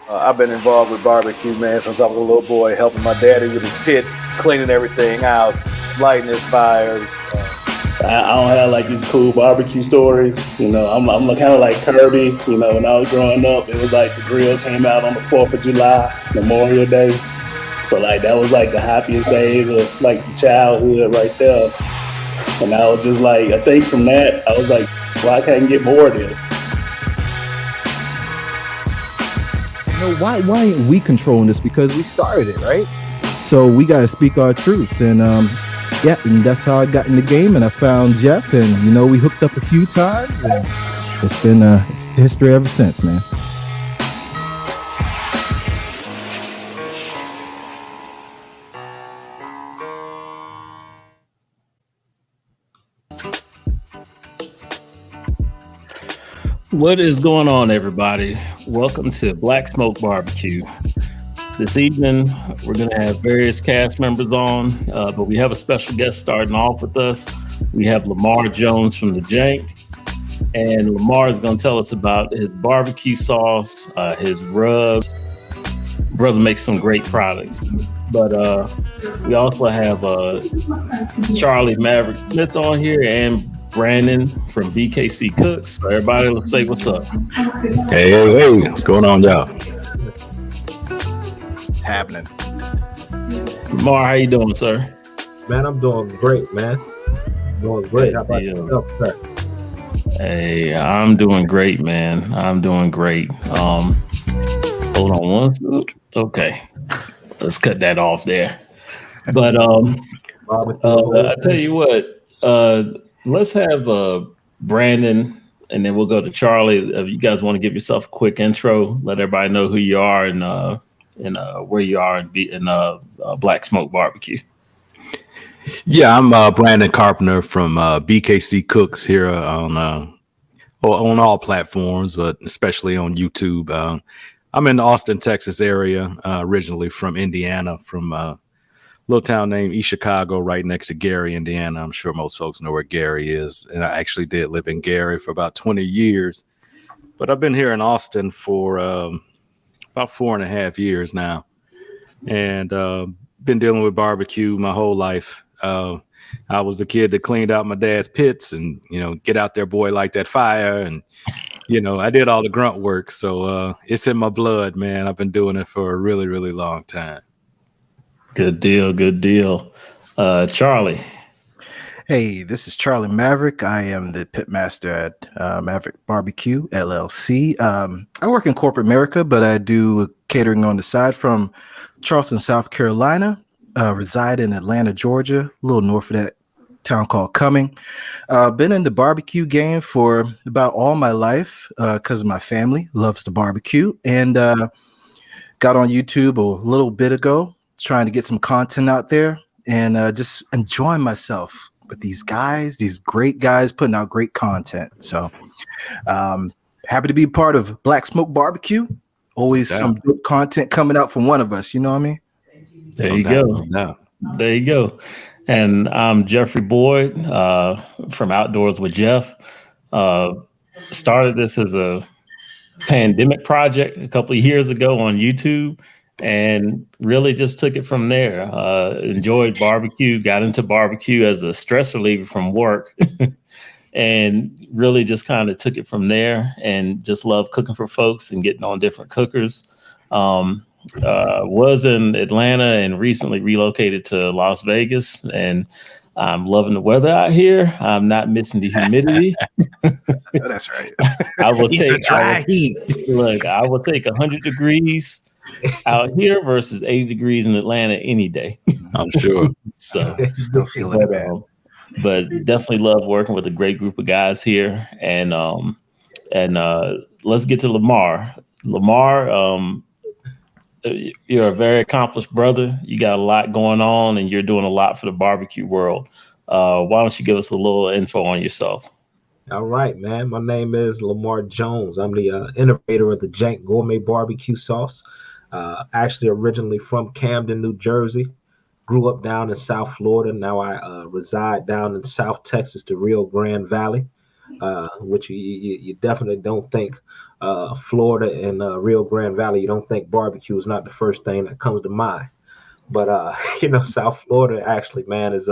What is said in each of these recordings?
I've been involved with barbecue, man, since I was a little boy, helping my daddy with his pit, cleaning everything out, lighting his fires. I don't have like these cool barbecue stories. You know, I'm kind of like Kirby. You know, when I was growing up, it was like the grill came out on the 4th of July, Memorial Day. So like that was like the happiest days of like childhood right there. And I was just like, I think from that, I was like, well, I can't get more of this. Why ain't we controlling this? Because we started it, right? So we got to speak our truths. And yeah, and that's how I got in the game. And I found Jeff, and we hooked up a few times, and it's been history ever since, man. What is going on, everybody? Welcome to Black Smoke Barbecue. This evening, we're going to have various cast members on, but we have a special guest starting off with us. We have Lamar Jones from the Jank, and Lamar is going to tell us about his barbecue sauce, his rubs. Brother makes some great products. But we also have Charlie Maverick Smith on here and Brandon from BKC Cooks. So everybody, let's say what's up. Hey, what's going on, y'all? What's happening? Lamar, how you doing, sir? Man, I'm doing great, man. Doing great. How about yourself, sir? Hey, I'm doing great, man. I'm doing great. Hold on one second. Okay. Let's cut that off there. But I tell you what, let's have Brandon, and then we'll go to Charlie. If you guys want to give yourself a quick intro, let everybody know who you are and where you are in Black Smoke Barbecue. Yeah, I'm Brandon Carpenter from BKC Cooks here on all platforms, but especially on YouTube. I'm in the Austin, Texas area, originally from Indiana, from a little town named East Chicago, right next to Gary, Indiana. I'm sure most folks know where Gary is. And I actually did live in Gary for about 20 years. But I've been here in Austin for about 4.5 years now. And been dealing with barbecue my whole life. I was the kid that cleaned out my dad's pits and, get out there, boy, light that fire. And, I did all the grunt work. So it's in my blood, man. I've been doing it for a really, really long time. Good deal. Good deal. Charlie. Hey, this is Charlie Maverick. I am the pitmaster at Maverick Barbecue, LLC. I work in corporate America, but I do catering on the side from Charleston, South Carolina. Reside in Atlanta, Georgia, a little north of that town called Cumming. Been in the barbecue game for about all my life because my family loves the barbecue. And got on YouTube a little bit ago, trying to get some content out there and just enjoying myself with these guys, these great guys putting out great content. So happy to be part of Black Smoke Barbecue. Always some good content coming out from one of us. You know what I mean? There you go. No. There you go. And I'm Jeffrey Boyd from Outdoors with Jeff. Started this as a pandemic project a couple of years ago on YouTube and really just took it from there. Enjoyed barbecue, got into barbecue as a stress reliever from work and really just kind of took it from there and just love cooking for folks and getting on different cookers. Was in Atlanta and recently relocated to Las Vegas, and I'm loving the weather out here. I'm not missing the humidity. That's right. I will take dry heat. Look, I will take 100 degrees out here versus 80 degrees in Atlanta any day. I'm sure. So still feeling it, man. But definitely love working with a great group of guys here. And let's get to Lamar. Lamar, you're a very accomplished brother. You got a lot going on and you're doing a lot for the barbecue world. Why don't you give us a little info on yourself? All right, man. My name is Lamar Jones. I'm the innovator of the Jank Gourmet BBQ sauce. Actually originally from Camden, New Jersey. grew up down in South Florida. Now I reside down in South Texas, the Rio Grande Valley, which you definitely don't think Florida and Rio Grande Valley. You don't think barbecue is not the first thing that comes to mind. But South Florida actually, man, is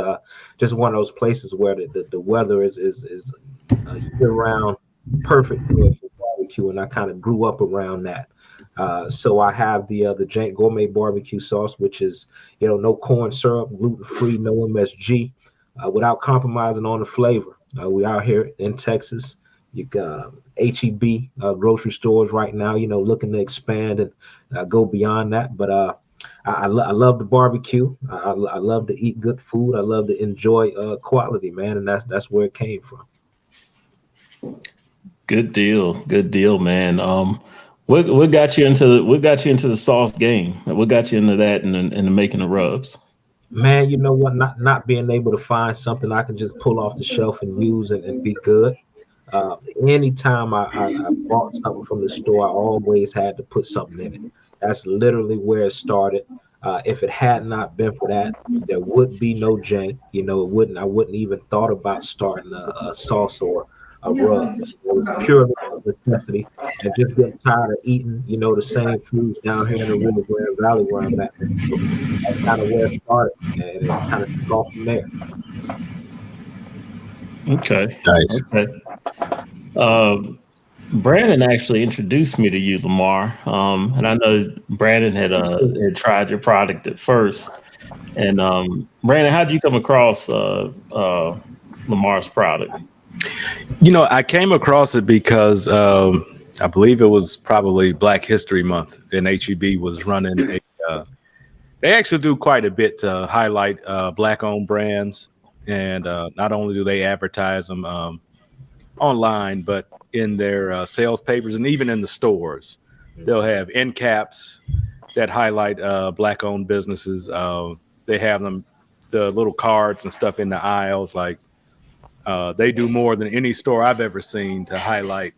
just one of those places where the weather is year round perfect for barbecue, and I kind of grew up around that. So I have the Jank Gourmet Barbecue Sauce, which is no corn syrup, gluten free, no MSG, without compromising on the flavor. We out here in Texas. You got HEB grocery stores right now, looking to expand and go beyond that. But I love the barbecue. I love to eat good food. I love to enjoy quality, man, and that's where it came from. Good deal, man. What got you into the sauce game? What got you into that and the making the rubs? Man, you know what? Not being able to find something I can just pull off the shelf and use and be good. Anytime I bought something from the store, I always had to put something in it. That's literally where it started. If it had not been for that, there would be no jank. I wouldn't even thought about starting a sauce or a rub. It was purely a necessity, and just getting tired of eating, the same foods down here in the Rio Grande Valley where I'm at. So that's kind of where it started, and it kind of took off from there. Okay. Nice. Okay. Brandon actually introduced me to you, Lamar, and I know Brandon had tried your product at first. And Brandon, how did you come across Lamar's product? I came across it because I believe it was probably Black History Month, and HEB was running they actually do quite a bit to highlight Black-owned brands, and not only do they advertise them online, but in their sales papers and even in the stores. They'll have end caps that highlight Black-owned businesses. They have the little cards and stuff in the aisles. Like they do more than any store I've ever seen to highlight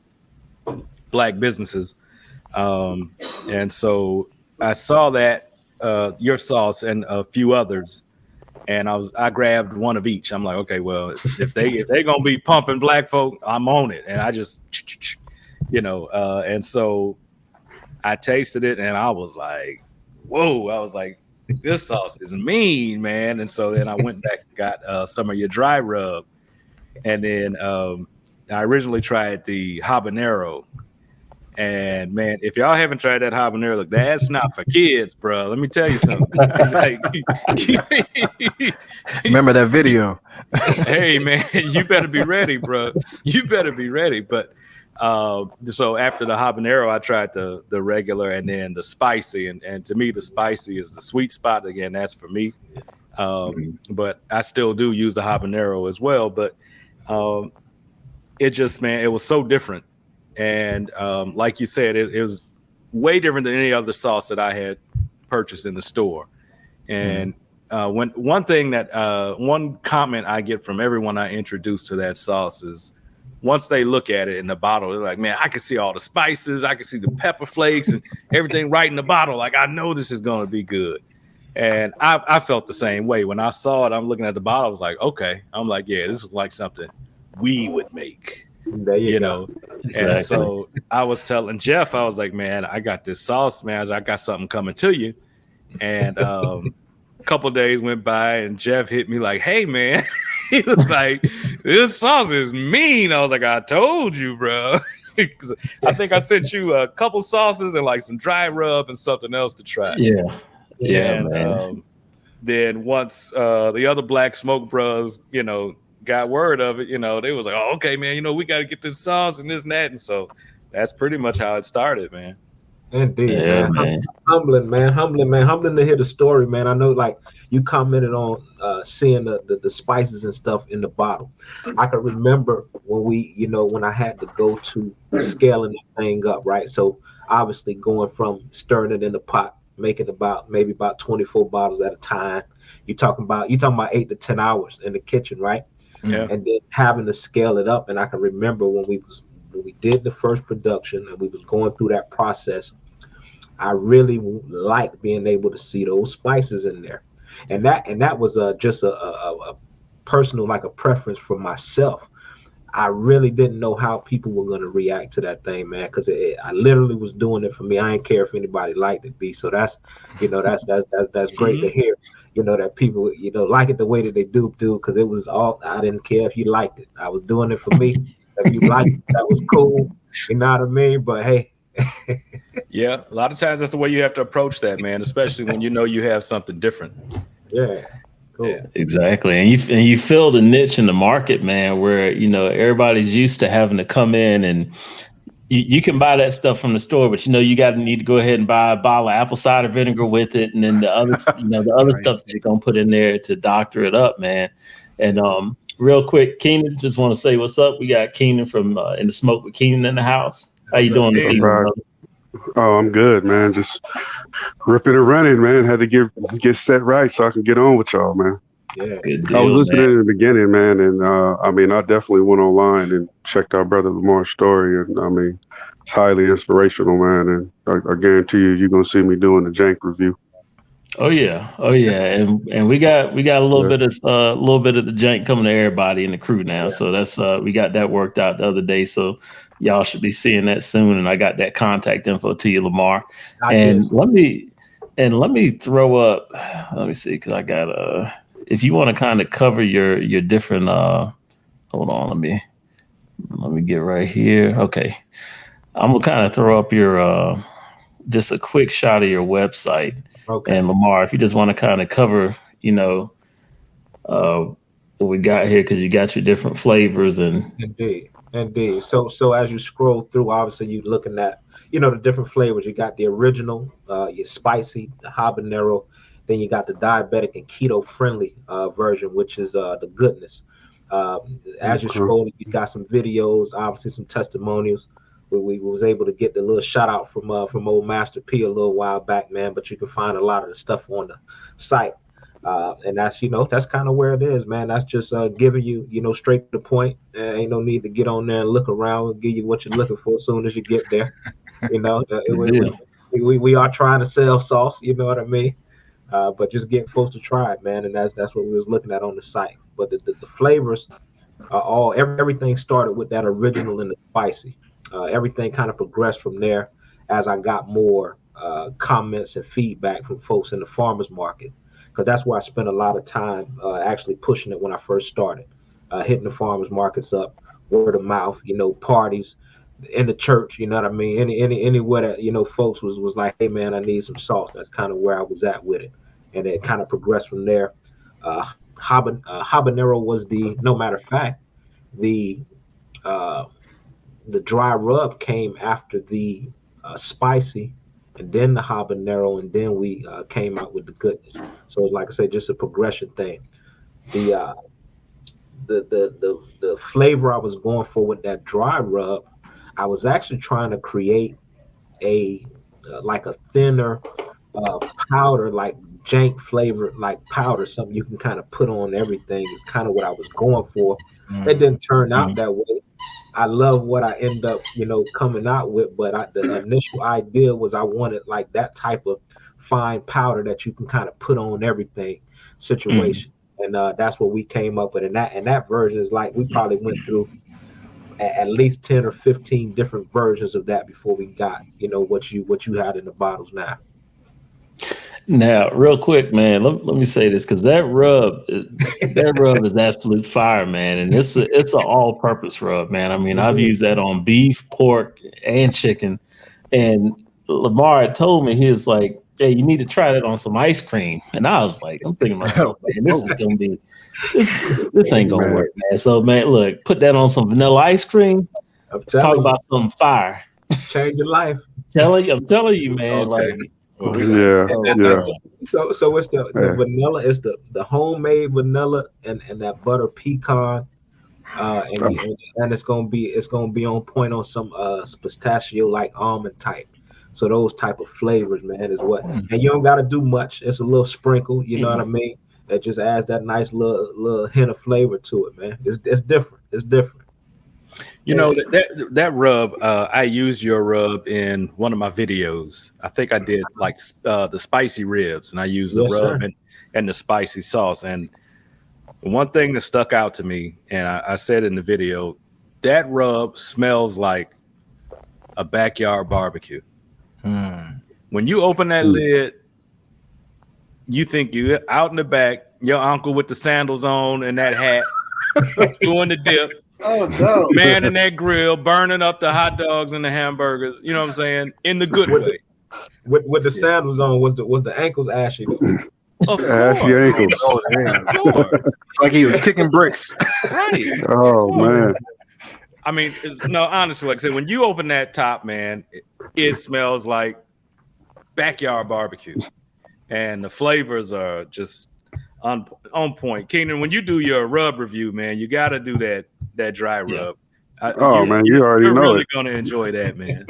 Black businesses. And so I saw that your sauce and a few others, and I grabbed one of each. I'm like, okay, well, if they're gonna be pumping Black folk, I'm on it. And I just, and so I tasted it, and I was like, whoa! I was like, this sauce is mean, man. And so then I went back and got some of your dry rub, and then I originally tried the habanero. And man, if y'all haven't tried that habanero, look, that's not for kids, bro. Let me tell you something. Remember that video? Hey, man, you better be ready, bro. You better be ready. But so after the habanero, I tried the regular and then the spicy. And to me, the spicy is the sweet spot. Again, that's for me. But I still do use the habanero as well. But it just, man, it was so different. And like you said, it was way different than any other sauce that I had purchased in the store. And one comment I get from everyone I introduce to that sauce is once they look at it in the bottle, they're like, man, I can see all the spices. I can see the pepper flakes and everything right in the bottle. Like, I know this is going to be good. And I felt the same way. When I saw it, I'm looking at the bottle. I was like, okay. I'm like, yeah, this is like something we would make. There you know. Exactly. And so I was telling Jeff, I was like, man, I got this sauce, man. I got something coming to you. And a couple of days went by, and Jeff hit me like, hey, man. He was like, this sauce is mean. I was like, I told you, bro. I think I sent you a couple sauces and like some dry rub and something else to try. Yeah, and man. Then once the other Black Smoke Bros, got word of it, they was like, oh, okay, man, we got to get this sauce and this and that. And so that's pretty much how it started, man. Indeed, yeah, man. Humbling to hear the story, man. I know, like, you commented on seeing the spices and stuff in the bottle. I can remember when I had to go to scaling that thing up, right? So obviously going from stirring it in the pot, making maybe about 24 bottles at a time. You're talking about 8 to 10 hours in the kitchen, right? Yeah. And then having to scale it up. And I can remember when we did the first production and we was going through that process, I really liked being able to see those spices in there. And that was just a personal, like a preference for myself. I really didn't know how people were going to react to that thing, man, because I literally was doing it for me. I didn't care if anybody liked it, B. So that's great to hear, that people, like it the way that they do, because it was all, I didn't care if you liked it. I was doing it for me. If you liked it, that was cool. You know what I mean? But hey. Yeah, a lot of times that's the way you have to approach that, man, especially when you have something different. Yeah. Cool. Yeah, exactly. And you fill the niche in the market, man, where everybody's used to having to come in and you can buy that stuff from the store, but you need to go ahead and buy a bottle of apple cider vinegar with it, and then the other the other stuff that you're gonna put in there to doctor it up, man. And real quick, Keenan, just want to say what's up. We got Keenan from In the Smoke with Keenan in the house. How you doing this evening, brother? Oh, I'm good, man. Just ripping and running, man. Had to get set right so I can get on with y'all, man. Yeah, good deal, I was listening man. in the beginning, man, and I definitely went online and checked out Brother Lamar's story, and it's highly inspirational, man. And I guarantee you're gonna see me doing the jank review. Oh yeah, and we got a little bit of the jank coming to everybody in the crew now. Yeah. So that's we got that worked out the other day. So y'all should be seeing that soon. And I got that contact info to you, Lamar. Let me throw up. Let me see, because I got if you want to kind of cover your different. Hold on, let me get right here. Okay, I'm gonna kind of throw up your just a quick shot of your website. Okay. And Lamar, if you just want to kind of cover, what we got here, because you got your different flavors and indeed. So as you scroll through, obviously you're looking at, the different flavors. You got the original, your spicy, the habanero, then you got the diabetic and keto friendly version, which is the goodness. As you scroll, you got some videos, obviously some testimonials. We was able to get the little shout out from old Master P a little while back, man. But you can find a lot of the stuff on the site, and that's that's kind of where it is, man. That's just giving you straight to the point. Ain't no need to get on there and look around. We'll give you what you're looking for as soon as you get there. We are trying to sell sauce, you know what I mean? But just get folks to try it, man. And that's what we was looking at on the site. But the flavors are everything started with that original and the spicy. Everything kind of progressed from there as I got more comments and feedback from folks in the farmers market, because that's where I spent a lot of time actually pushing it when I first started, hitting the farmers markets up, word of mouth, parties in the church, you know what I mean? Anywhere that folks was like, hey man, I need some sauce. That's kind of where I was at with it, and it kind of progressed from there. Habanero was no matter of fact, the dry rub came after the spicy, and then the habanero, and then we came out with the goodness. So like I said, just a progression thing. The flavor I was going for with that dry rub, I was actually trying to create like a thinner powder, like jank flavor, like powder, something you can kind of put on everything. Is kind of what I was going for. It didn't turn out that way. I love what I end up, coming out with, but the initial idea was I wanted like that type of fine powder that you can kind of put on everything situation. And that's what we came up with. And that version is like, we probably went through at least 10 or 15 different versions of that before we got, what you had in the bottles now. Now, real quick, man, let me say this, because that rub is absolute fire, man, and it's an all-purpose rub, man. I mean, I've used that on beef, pork, and chicken. And Lamar had told me, he was like, "Hey, you need to try that on some ice cream." And I was like, I'm thinking to myself, man, this is gonna be this ain't gonna work, man. So, man, look, put that on some vanilla ice cream. Talk about some fire. Change your life. I'm telling you, man. Okay. Like. Yeah. So it's the vanilla, it's the homemade vanilla and that butter pecan, and it's gonna be on point on some pistachio like almond type. So those type of flavors, man, is what. And you don't gotta do much. It's a little sprinkle, you know what I mean? That just adds that nice little hint of flavor to it, man. It's different. It's different. You know that rub. I used your rub in one of my videos. I think I did like the spicy ribs, and I used the rub and the spicy sauce. And one thing that stuck out to me, and I said in the video, that rub smells like a backyard barbecue. When you open that lid, you think you out in the back, your uncle with the sandals on and that hat, doing the dip. Oh no, man in that grill, burning up the hot dogs and the hamburgers. You know what I'm saying? In the good way. With the sandals on, was the ankles ashy? Ashy ankles. Like he was kicking bricks. Right. Oh man. I mean, no, honestly, like I said, when you open that top, man, it smells like backyard barbecue, and the flavors are just on point. Keenan, when you do your rub review, man, you got to do that dry rub. You already know really it. Gonna enjoy that, man.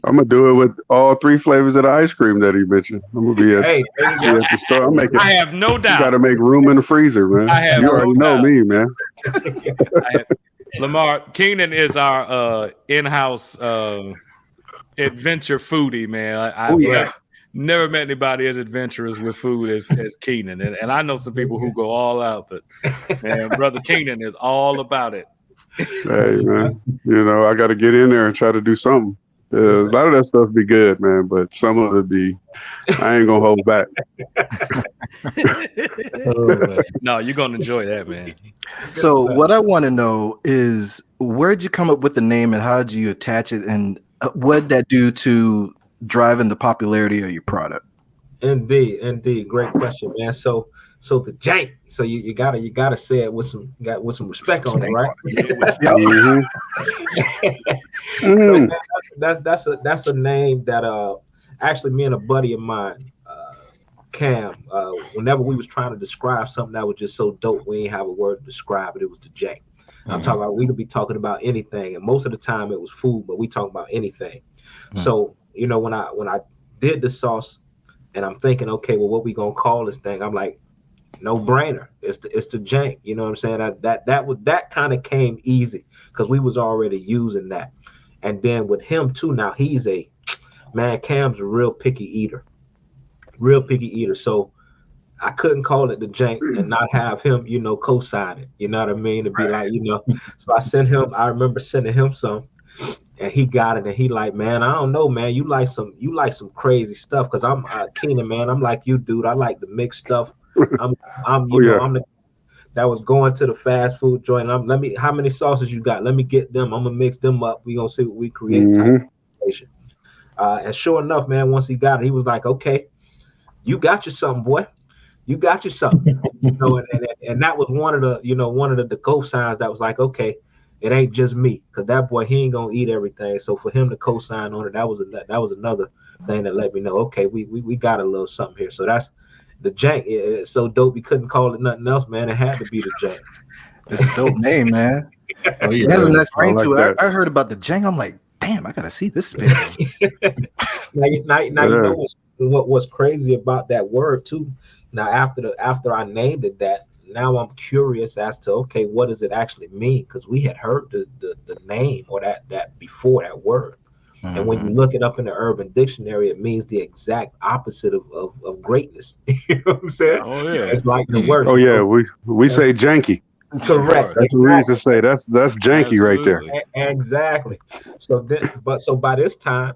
I'm gonna do it with all 3 flavors of the ice cream that he mentioned. I'm gonna be at the store. I have no doubt. You got to make room in the freezer, man. You already know me, man. Lamar, Keenan is our in-house adventure foodie, man. I've never met anybody as adventurous with food as Keenan, and I know some people who go all out, but man, brother Keenan is all about it. Hey, man, I got to get in there and try to do something. A lot of that stuff be good, man, but some of it be, I ain't gonna hold back. No, you're gonna enjoy that, man. So what I want to know is, where'd you come up with the name and how did you attach it, and what did that do to driving the popularity of your product? Indeed, great question, man. So the jank. So you gotta say it with some respect on it, right? So that's a name that actually me and a buddy of mine, Cam, whenever we was trying to describe something that was just so dope, we ain't have a word to describe it. It was the jank. I'm talking about, we could be talking about anything, and most of the time it was food, but we talking about anything. So when I did the sauce, and I'm thinking, okay, well, what we gonna call this thing? I'm like, no brainer. It's the jank. You know what I'm saying? That kind of came easy because we was already using that. And then with him too, now he's Cam's a real picky eater. So I couldn't call it the jank and not have him, co-sign it. You know what I mean? To be like, So I remember sending him some, and he got it, and he like, man, I don't know, man. You like some crazy stuff, because I'm Keenan, man. I'm like you, dude. I like the mixed stuff. I'm the that was going to the fast food joint. How many sauces you got? Let me get them. I'm gonna mix them up. We gonna see what we create. And sure enough, man, once he got it, he was like, okay, you got you something, boy. You got you something. And that was one of the co-signs that was like, okay, it ain't just me, because that boy, he ain't gonna eat everything. So for him to co-sign on it, that was another thing that let me know, okay, we got a little something here. So that's the jank. It's so dope, we couldn't call it nothing else, man. It had to be the jank. It's a dope name, man. It has a nice ring to it. I heard about the jank. I'm like, damn, I gotta see this video. now you know what's crazy about that word too. Now after I named it that, now I'm curious as to, okay, what does it actually mean? Because we had heard the name or that before that word. And when you look it up in the Urban Dictionary, it means the exact opposite of greatness. You know what I'm saying? Oh yeah, it's like the word. Oh yeah, we say janky. Correct. That's what we used to say. That's janky. Absolutely. Right there. Exactly. So by this time,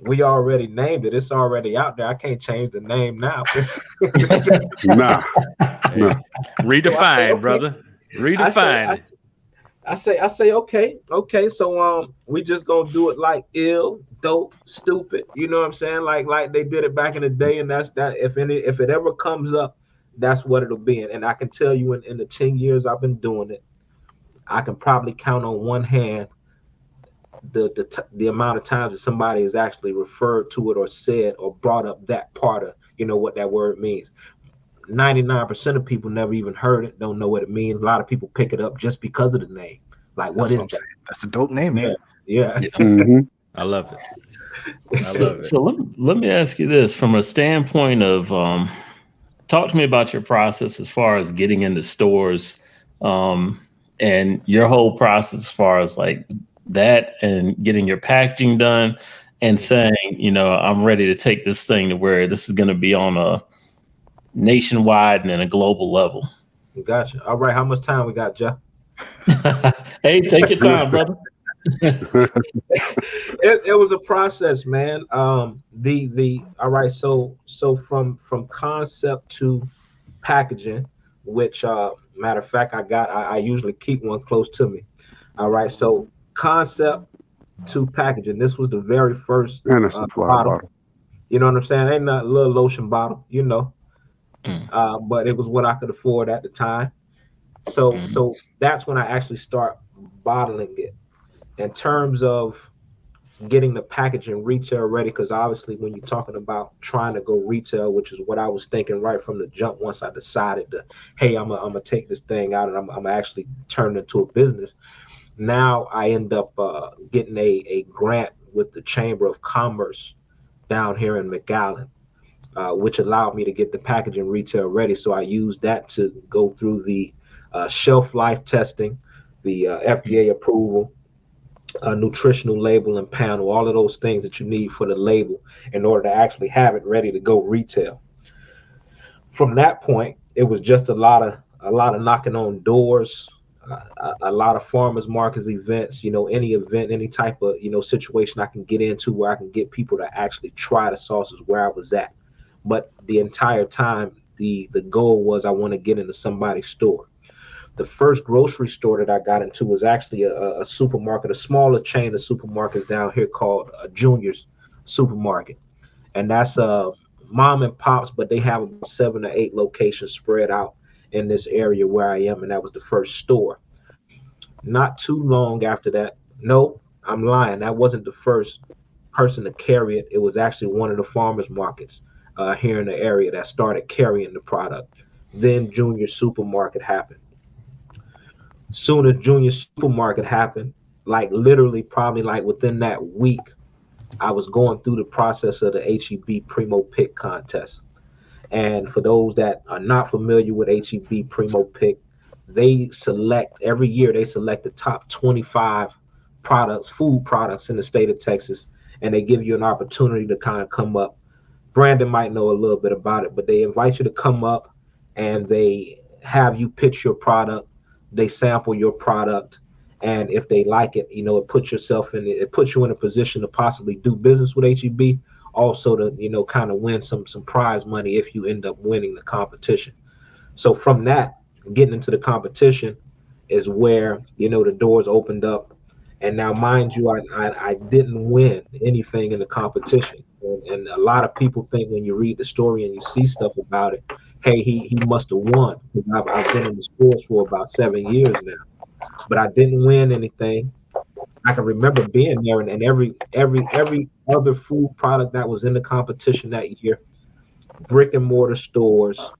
we already named it. It's already out there. I can't change the name now. Nah. Redefine, brother. Redefine. I say, okay. So we just gonna do it like ill, dope, stupid. You know what I'm saying? Like they did it back in the day, and that's that. If it ever comes up, that's what it'll be. And I can tell you, in the 10 years I've been doing it, I can probably count on one hand the amount of times that somebody has actually referred to it or said or brought up that part of what that word means. 99% of people never even heard it, don't know what it means. A lot of people pick it up just because of the name. Like, what is that? That's a dope name, man. Yeah. Mm-hmm. I love it. So let me ask you this, from a standpoint of talk to me about your process as far as getting into stores, and and your whole process as far as like that and getting your packaging done and saying, you know, I'm ready to take this thing to where this is going to be on a nationwide and then a global level. Gotcha. All right. How much time we got, Jeff? Hey, take your time, brother. It was a process, man. All right. So from concept to packaging, which matter of fact, I usually keep one close to me. All right. So concept to packaging. This was the very first bottle. You know what I'm saying? Ain't not a little lotion bottle, you know. But it was what I could afford at the time. So that's when I actually start bottling it. In terms of getting the packaging retail ready, because obviously when you're talking about trying to go retail, which is what I was thinking right from the jump once I decided to, hey, I'm gonna take this thing out and I'm actually turn it into a business. Now I end up getting a grant with the Chamber of Commerce down here in McAllen, which allowed me to get the packaging retail ready. So I used that to go through the shelf life testing, the FDA approval, nutritional label and panel, all of those things that you need for the label in order to actually have it ready to go retail. From that point, it was just a lot of knocking on doors, a lot of farmers markets events, you know, any event, any type of, you know, situation I can get into where I can get people to actually try the sauces where I was at. But the entire time, the goal was I want to get into somebody's store. The first grocery store that I got into was actually a supermarket, a smaller chain of supermarkets down here called Junior's Supermarket. And that's mom and pops, but they have about 7 or 8 locations spread out in this area where I am, and that was the first store. Not too long after that, no, I'm lying. That wasn't the first person to carry it. It was actually one of the farmers markets here in the area that started carrying the product. Then Junior Supermarket happened. Soon as Junior Supermarket happened, like literally probably like within that week, I was going through the process of the HEB Primo Pick contest. And for those that are not familiar with HEB Primo Pick, they select every year, they select the top 25 products, food products in the state of Texas, and they give you an opportunity to kind of come up. Brandon might know a little bit about it, but they invite you to come up and they have you pitch your product. They sample your product, and if they like it, you know, it puts you in a position to possibly do business with HEB. Also to, you know, kind of win some prize money if you end up winning the competition. So from that, getting into the competition is where, you know, the doors opened up. And now, mind you, I didn't win anything in the competition. And a lot of people think when you read the story and you see stuff about it, hey, he must have won. I've been in the stores for about 7 years now, but I didn't win anything. I can remember being there, and every other food product that was in the competition that year, brick and mortar stores,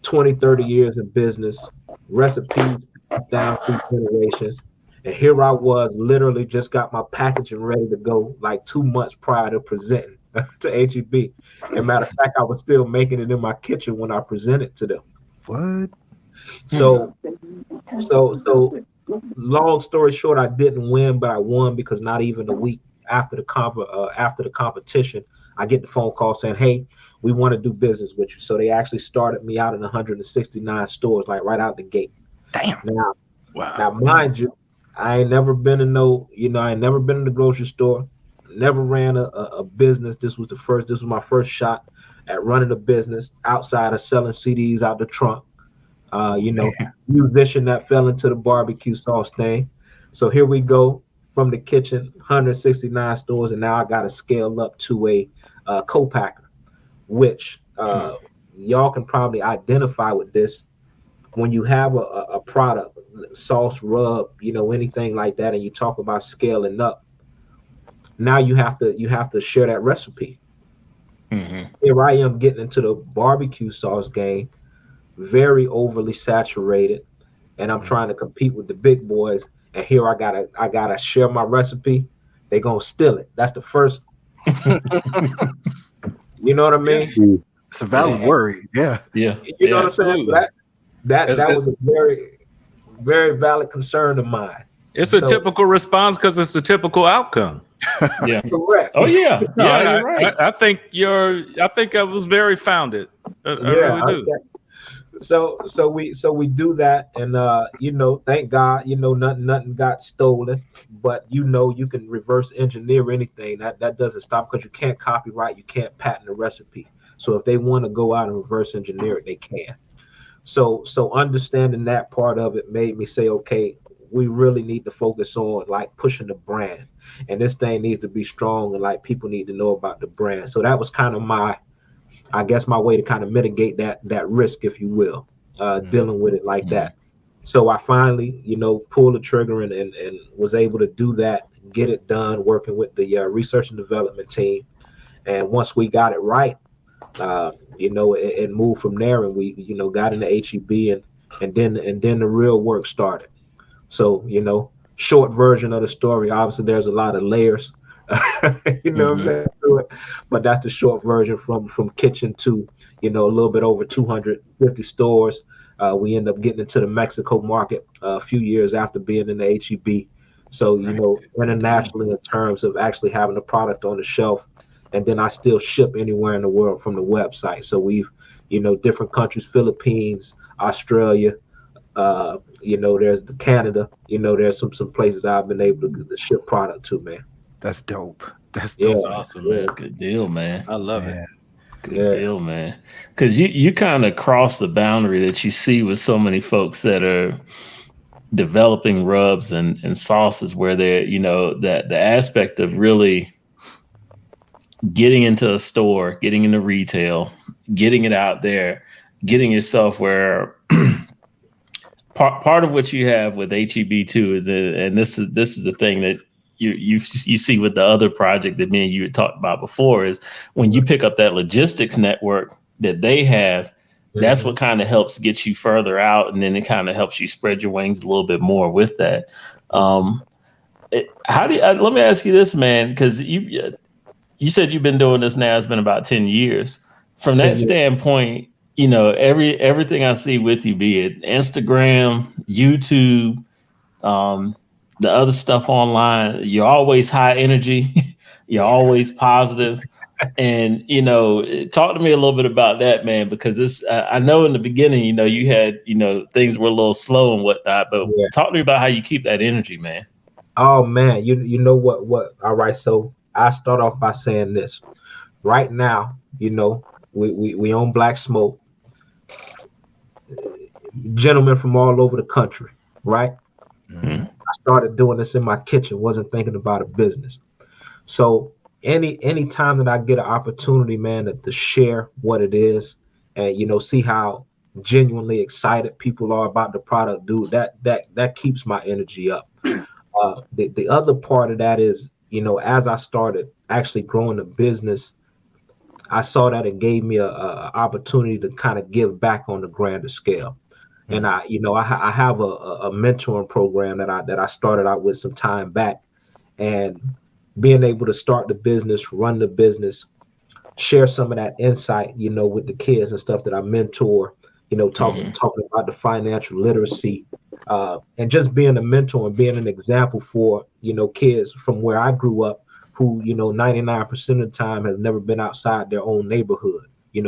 20, 30 years in business, recipes down through generations. And here I was, literally just got my packaging ready to go like 2 months prior to presenting to HEB. And matter of fact, I was still making it in my kitchen when I presented to them. What? So long story short, I didn't win, but I won because not even a week after the competition, I get the phone call saying, hey, we want to do business with you. So they actually started me out in 169 stores, like right out the gate. Damn. Now, mind you, I ain't never been in I ain't never been in the grocery store, never ran a business. This was my first shot at running a business outside of selling CDs out the trunk. Musician that fell into the barbecue sauce thing. So here we go from the kitchen, 169 stores, and now I got to scale up to a co-packer, which y'all can probably identify with this. When you have a product, sauce, rub, anything like that, and you talk about scaling up, now you have to share that recipe. Mm-hmm. Here I am getting into the barbecue sauce game, very overly saturated, and I'm trying to compete with the big boys. And here I gotta share my recipe. They gonna steal it. That's the first. You know what I mean? It's a valid worry. Yeah. You know what I'm saying? That was a very, very valid concern of mine. It's a typical response because it's a typical outcome. Yeah. Correct. Oh yeah. No, Yeah, you're right. I think I was very founded. I really do. Okay. So we do that, and thank God, nothing got stolen, but you can reverse engineer anything. That doesn't stop, because you can't copyright, you can't patent a recipe. So if they want to go out and reverse engineer it, they can. So understanding that part of it made me say, okay, we really need to focus on like pushing the brand, and this thing needs to be strong, and like people need to know about the brand. So that was kind of my way to kind of mitigate that risk, if you will, dealing with it like that. So I finally, pulled the trigger and was able to do that, get it done, working with the research and development team. And once we got it right, it moved from there, and we, got into HEB, and then the real work started. So, short version of the story, obviously there's a lot of layers. You know what I'm saying, to it, but that's the short version from kitchen to a little bit over 250 stores. We end up getting into the Mexico market a few years after being in the HEB. So internationally, in terms of actually having a product on the shelf, and then I still ship anywhere in the world from the website. So we've different countries: Philippines, Australia, there's Canada. There's some places I've been able to ship product to, man. That's dope. That's awesome, man. Good deal, man. I love it. Good deal, man. Because you kind of cross the boundary that you see with so many folks that are developing rubs and sauces, where they're, that the aspect of really getting into a store, getting into retail, getting it out there, getting yourself where part of what you have with HEB too is, and this is the thing that you see with the other project that me and you had talked about before, is when you pick up that logistics network that they have, that's what kind of helps get you further out, and then it kind of helps you spread your wings a little bit more with that. Let me ask you this, man, because you said you've been doing this now, it's been about 10 years. From that standpoint, everything I see with you, be it Instagram, YouTube, the other stuff online, you're always high energy, you're always positive. And, talk to me a little bit about that, man, because this, I know in the beginning, you had, things were a little slow and whatnot, but talk to me about how you keep that energy, man. Oh man, you know what, all right. So I start off by saying this right now, we own Black Smoke, gentlemen from all over the country, right? Mm-hmm. I started doing this in my kitchen, wasn't thinking about a business. So any time that I get an opportunity, man, to share what it is, and see how genuinely excited people are about the product, dude, that keeps my energy up. The other part of that is, as I started actually growing the business, I saw that it gave me a opportunity to kind of give back on the grander scale. And I have a mentoring program that I started out with some time back, and being able to start the business, run the business, share some of that insight, with the kids and stuff that I mentor, talking about the financial literacy, and just being a mentor and being an example for, kids from where I grew up who, 99% of the time have never been outside their own neighborhood,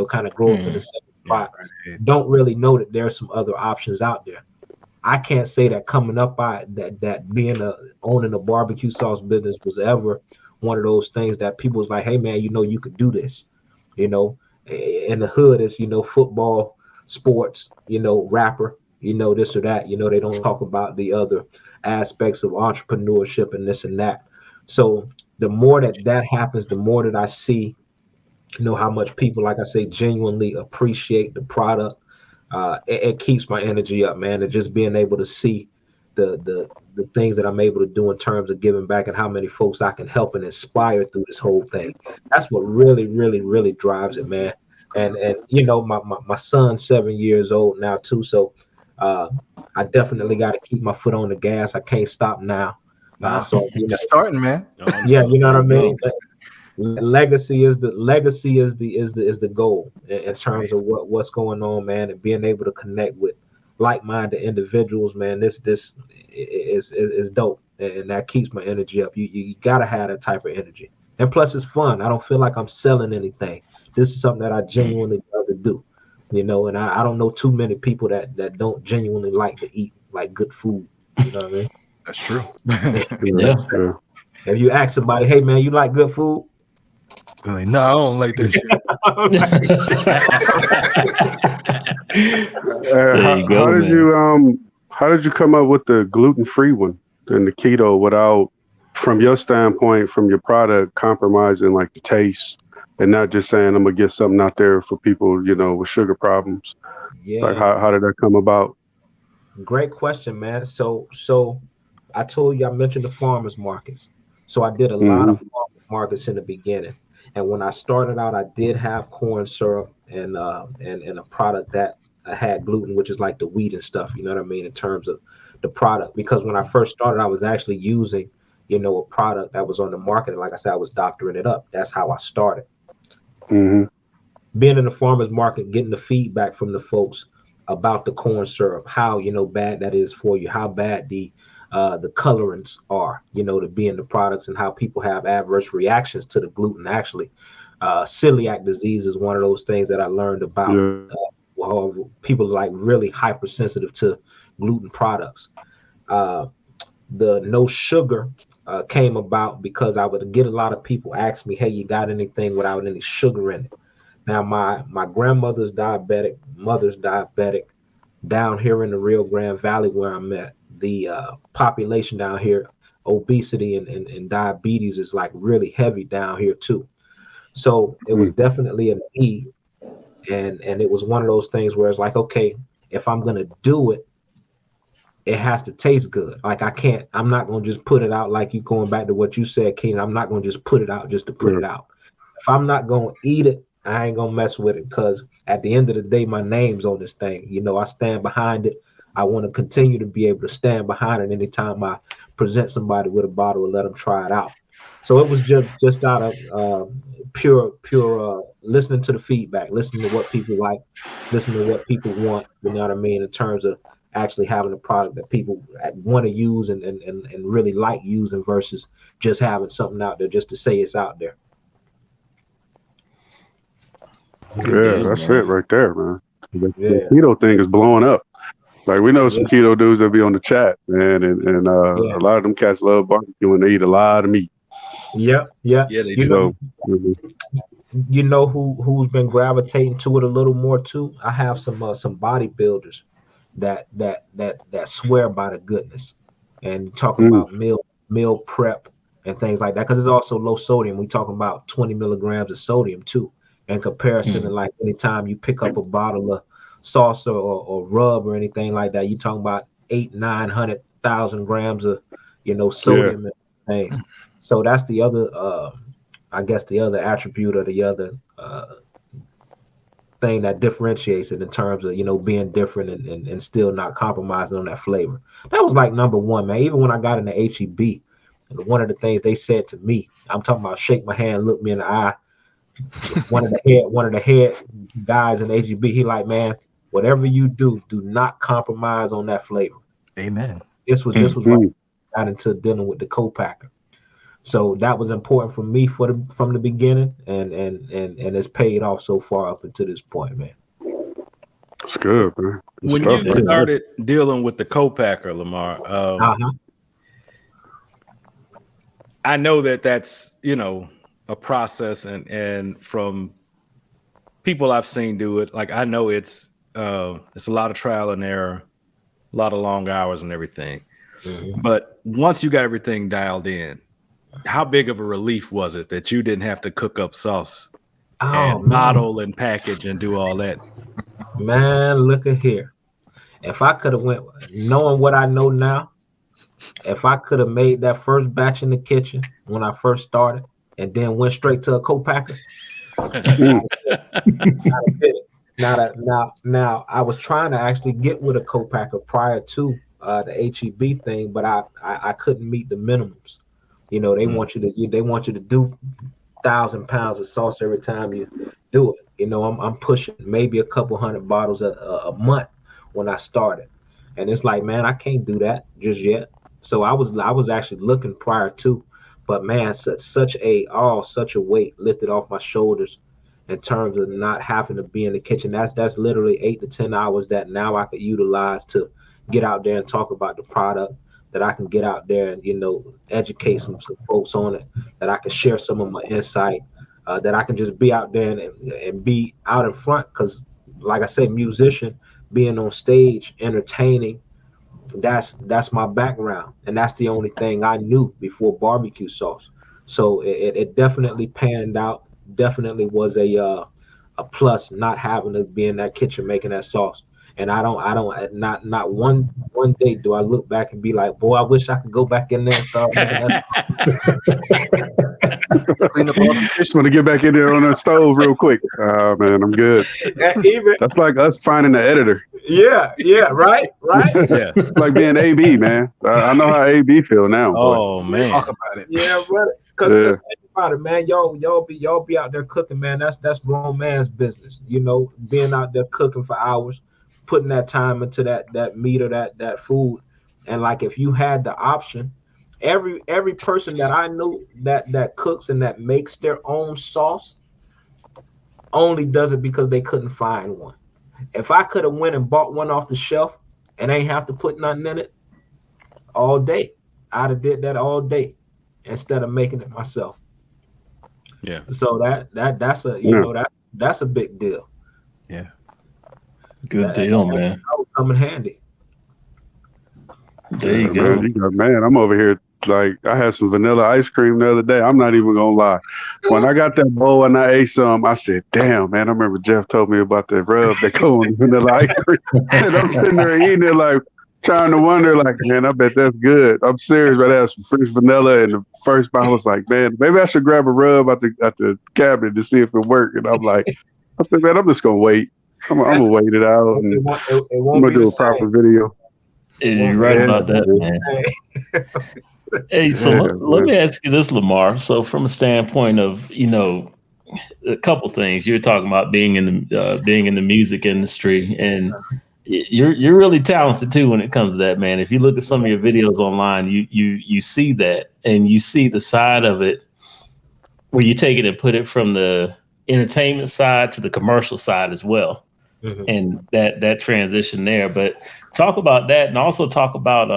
kind of grow up in the same spot, don't really know that there's some other options out there. I can't say that coming up that being owning a barbecue sauce business was ever one of those things that people was like, hey man, you could do this. In the hood is, football, sports, rapper, this or that, they don't talk about the other aspects of entrepreneurship and this and that. So the more that happens, the more that I see, how much people, like I say, genuinely appreciate the product. It keeps my energy up, man. And just being able to see the things that I'm able to do in terms of giving back, and how many folks I can help and inspire through this whole thing. That's what really, really, really drives it, man. And my son's 7 years old now too, so I definitely got to keep my foot on the gas. I can't stop now. So just starting, man. Yeah, you know what I mean. Legacy is the goal in terms of what's going on, man, and being able to connect with like-minded individuals, man, this is dope, and that keeps my energy up. You gotta have that type of energy, and plus it's fun. I don't feel like I'm selling anything. This is something that I genuinely love to do, you know. And I don't know too many people that don't genuinely like to eat like good food. You know what I mean? That's true. Yeah. Yeah. If you ask somebody, hey man, you like good food? They're like, no, I don't like that shit. There you go, how did you come up with the gluten-free one and the keto without, from your standpoint, from your product, compromising like the taste and not just saying I'm gonna get something out there for people, you know, with sugar problems? Yeah. Like how did that come about? Great question, man. So I told you, I mentioned the farmers markets. So I did a lot of farmers markets in the beginning. And when I started out, I did have corn syrup and a product that had gluten, which is like the wheat and stuff, you know what I mean, in terms of the product. Because when I first started, I was actually using, you know, a product that was on the market. And like I said, I was doctoring it up. That's how I started. Mm-hmm. Being in the farmers market, getting the feedback from the folks about the corn syrup, how, you know, bad that is for you, how bad the colorants are, you know, to be in the products, and how people have adverse reactions to the gluten. Actually, celiac disease is one of those things that I learned about. Yeah. People are like really hypersensitive to gluten products. The no sugar came about because I would get a lot of people ask me, hey, you got anything without any sugar in it? Now, my grandmother's diabetic, mother's diabetic. Down here in the Rio Grande Valley where I'm at, the population down here, obesity and diabetes is like really heavy down here too. So it was definitely a need, and it was one of those things where it's like, okay, if I'm gonna do it, it has to taste good. Like I'm not gonna just put it out, like you going back to what you said, Keenan. I'm not gonna just put it out just to put it out. If I'm not gonna eat it, I ain't gonna mess with it, because at the end of the day, my name's on this thing. You know, I stand behind it. I want to continue to be able to stand behind it anytime I present somebody with a bottle and let them try it out. So it was just out of pure listening to the feedback, listening to what people like, listening to what people want, you know what I mean, in terms of actually having a product that people want to use and really like using, versus just having something out there just to say it's out there. Yeah, that's it right there, man. The keto thing is blowing up. Like, we know some keto dudes that be on the chat, man, and a lot of them cats love barbecue and they eat a lot of meat. Yeah, they do. You know who's been gravitating to it a little more too? I have some bodybuilders that swear by the goodness, and talking about meal prep and things like that, because it's also low sodium. We talking about 20 milligrams of sodium too, in comparison to like anytime you pick up a bottle of salsa or rub or anything like that, you talking about 800,000-900,000 grams of, you know, sodium and things. So that's the other I guess the other attribute, or the other thing that differentiates it in terms of, you know, being different and still not compromising on that flavor. That was like number one, man. Even when I got into HEB, one of the things they said to me, I'm talking about shake my hand, look me in the eye. One of the head guys in HEB, he like, man, whatever you do, do not compromise on that flavor. Amen. This was right got into dealing with the co-packer. So that was important for me from the beginning, and it's paid off so far up until this point, man. It's good, man. When you started dealing with the co-packer, Lamar, I know that's, you know, a process, and from people I've seen do it, like, I know it's a lot of trial and error, a lot of long hours and everything. But once you got everything dialed in, how big of a relief was it that you didn't have to cook up sauce and bottle and package and do all that? Man, look at here. If I could have went, knowing what I know now, if I could have made that first batch in the kitchen when I first started and then went straight to a co-packer, Now I was trying to actually get with a co-packer prior to the HEB thing, but I couldn't meet the minimums. You know, they want you to do 1,000 pounds of sauce every time you do it. You know, I'm pushing maybe a couple hundred bottles a month when I started. And it's like, man, I can't do that just yet. So I was actually looking prior to, but man, such a weight lifted off my shoulders in terms of not having to be in the kitchen. That's literally 8 to 10 hours that now I could utilize to get out there and talk about the product, that I can get out there and, educate some folks on it, that I can share some of my insight, that I can just be out there and be out in front. Because like I said, musician, being on stage, entertaining, that's my background, and that's the only thing I knew before barbecue sauce. So it definitely panned out. Definitely was a plus not having to be in that kitchen making that sauce. And not one day do I look back and be like, boy, I wish I could go back in there and start making that. Just want to get back in there on the stove real quick. Oh man, I'm good. That's like us finding the editor. Yeah, right. Yeah. Like being AB, man. I know how AB feel now. Oh man. Talk about it. Yeah, brother. Because think about it, man. Y'all be out there cooking, man. That's grown man's business. Being out there cooking for hours, putting that time into that meat or that food. And like, if you had the option, every person that I knew that cooks and that makes their own sauce only does it because they couldn't find one. If I could have went and bought one off the shelf and ain't have to put nothing in it all day, I'd have did that all day instead of making it myself. Yeah. So that's that's a big deal. Yeah. Good deal, man. That would come in handy. There you go. Man, I'm over here. Like, I had some vanilla ice cream the other day. I'm not even gonna lie. When I got that bowl and I ate some, I said, damn, man, I remember Jeff told me about that rub that go on vanilla ice cream. And I'm sitting there eating it, like, trying to wonder, like, man, I bet that's good. I'm serious, but I had some fresh vanilla, and the first bite was like, man, maybe I should grab a rub out the cabinet to see if it worked. And I'm like, I said, man, I'm just gonna wait. I'm gonna wait it out, and I'm gonna do a proper video. You're right about that, man. Hey, so let me ask you this, Lamar. So from a standpoint of, a couple things, you're talking about being in the music industry, and you're really talented too when it comes to that, man. If you look at some of your videos online, you see that, and you see the side of it where you take it and put it from the entertainment side to the commercial side as well. Mm-hmm. And that transition there. But talk about that, and also talk about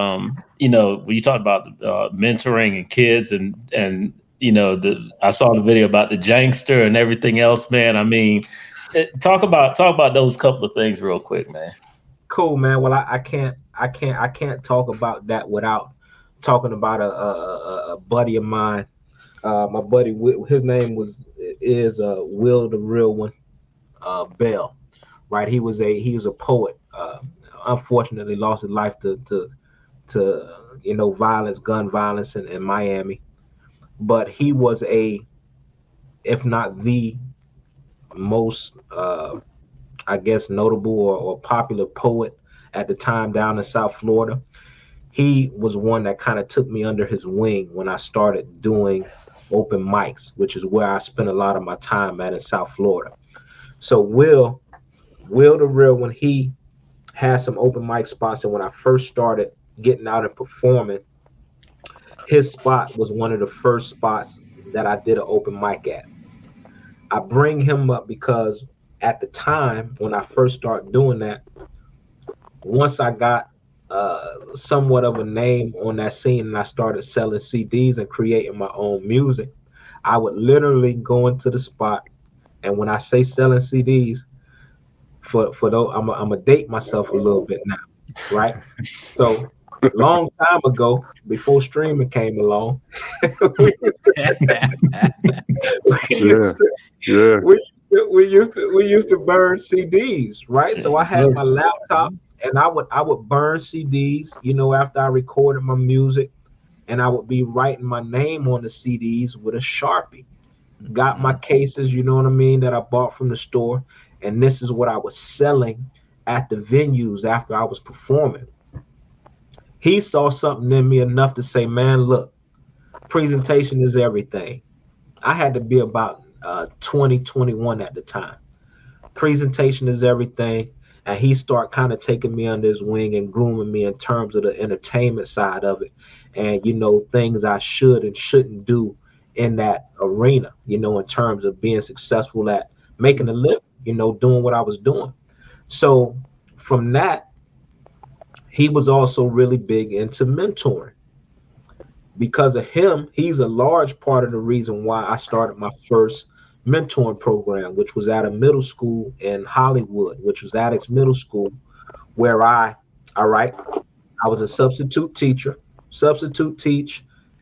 when you talk about mentoring and kids, and I saw the video about the Jankster and everything else, man. I mean, talk about those couple of things real quick, man. Cool, man. Well, I can't talk about that without talking about a buddy of mine. My buddy, his name is Will the Real One, Bell. Right, he was a poet. Unfortunately, lost his life to violence, gun violence in Miami. But he was if not the most, I guess, notable or popular poet at the time down in South Florida. He was one that kind of took me under his wing when I started doing open mics, which is where I spent a lot of my time at in South Florida. So Will the Real, when he had some open mic spots, and when I first started getting out and performing, his spot was one of the first spots that I did an open mic at. I bring him up because at the time when I first started doing that, once I got somewhat of a name on that scene and I started selling CDs and creating my own music, I would literally go into the spot, and when I say selling CDs, for those, I'm gonna date myself a little bit now, right? So long time ago, before streaming came along, we used to burn CDs, right? So I had my laptop, and I would burn CDs, after I recorded my music, and I would be writing my name on the CDs with a Sharpie. Got my cases, you know what I mean, that I bought from the store. And this is what I was selling at the venues after I was performing. He saw something in me enough to say, man, look, presentation is everything. I had to be about 20, 21 at the time. Presentation is everything. and he started kind of taking me under his wing and grooming me in terms of the entertainment side of it, and things I should and shouldn't do in that arena, in terms of being successful at making a living, doing what I was doing. So from that, he was also really big into mentoring. Because of him, he's a large part of the reason why I started my first mentoring program, which was at a middle school in Hollywood, which was Addicts Middle School, where I was a substitute teach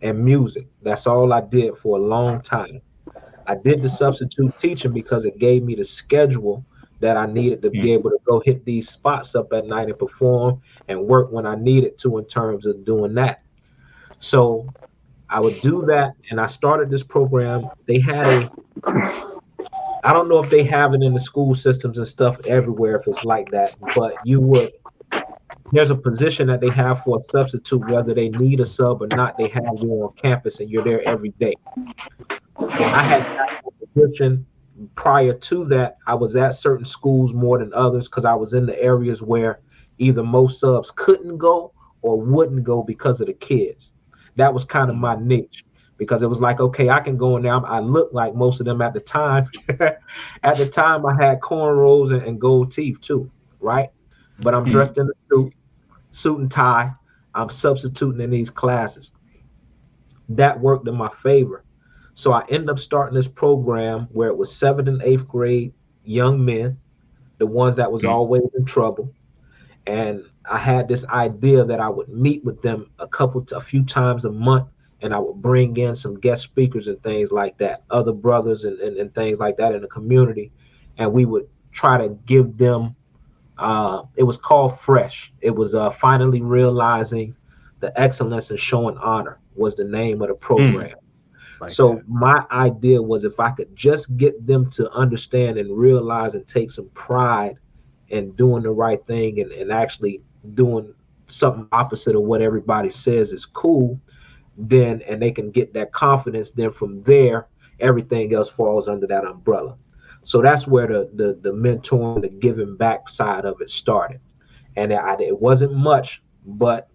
and music. That's all I did for a long time. I did the substitute teaching because it gave me the schedule that I needed to be able to go hit these spots up at night and perform and work when I needed to in terms of doing that. So I would do that, and I started this program. They had I don't know if they have it in the school systems and stuff everywhere, if it's like that, but there's a position that they have for a substitute, whether they need a sub or not, they have you on campus and you're there every day. And I had that position. Prior to that, I was at certain schools more than others because I was in the areas where either most subs couldn't go or wouldn't go because of the kids. That was kind of my niche, because it was like, okay, I can go in there. I looked like most of them at the time. At the time, I had cornrows and gold teeth too, right? But I'm dressed in a suit and tie. I'm substituting in these classes. That worked in my favor. So I ended up starting this program where it was 7th and 8th grade young men, the ones that was always in trouble. And I had this idea that I would meet with them a few times a month, and I would bring in some guest speakers and things like that, other brothers and things like that in the community. And we would try to give them, it was called Fresh. It was finally realizing the excellence and showing honor was the name of the program. My idea was, if I could just get them to understand and realize and take some pride in doing the right thing and actually doing something opposite of what everybody says is cool, then, and they can get that confidence, then from there, everything else falls under that umbrella. So that's where the mentoring, the giving back side of it started. And it wasn't much, but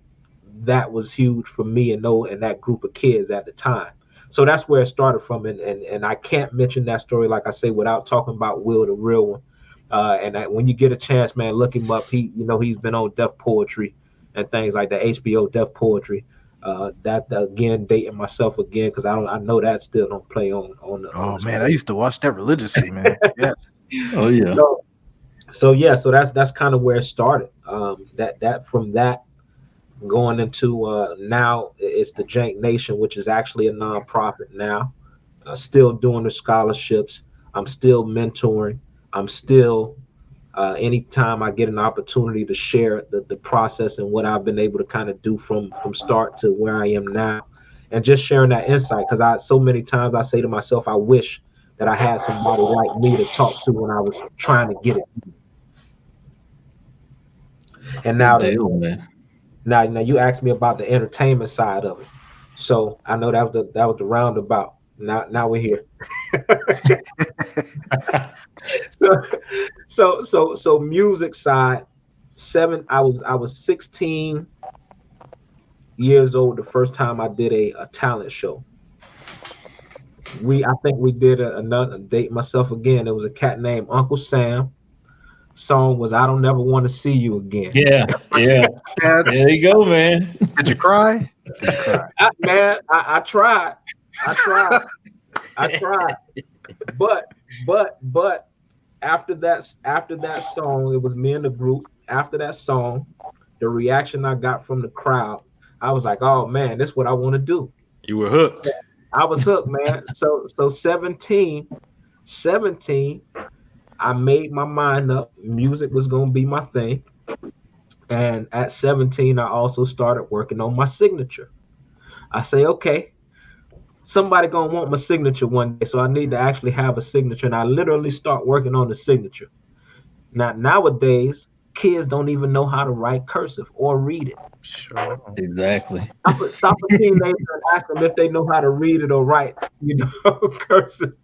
that was huge for me and that group of kids at the time. So that's where it started from. And I can't mention that story, like I say, without talking about Will, the real one. When you get a chance, man, look him up. He's been on Def Poetry and things like that, HBO Def Poetry. That again, dating myself again, because I know that still don't play on the. Oh man, I used to watch that religiously, man. Yes. Oh yeah. So that's kind of where it started. That from that going into now it's the Jank Nation, which is actually a nonprofit now. Still doing the scholarships. I'm still mentoring. I'm still anytime I get an opportunity to share the process and what I've been able to kind of do from start to where I am now, and just sharing that insight, because so many times I say to myself, I wish that I had somebody like me to talk to when I was trying to get it. And now now you asked me about the entertainment side of it, so I know that was the roundabout. Now we're here. So music side, I was 16 years old the first time I did a talent show. I think we did another date myself again. There was a cat named Uncle Sam. Song was I Don't Never Want to See You Again. Yeah. There you go, man. Did you cry? Man, I tried. But after that song, it was me and the group. After that song, the reaction I got from the crowd, I was like, oh man, this is what I want to do. You were hooked. I was hooked, man. So 17, I made my mind up. Music was gonna be my thing. And at 17, I also started working on my signature. I say, okay, somebody gonna want my signature one day, so I need to actually have a signature. And I literally start working on the signature. Now, nowadays, kids don't even know how to write cursive or read it. Sure. Exactly. Stop a teenager and ask them if they know how to read it or write, cursive.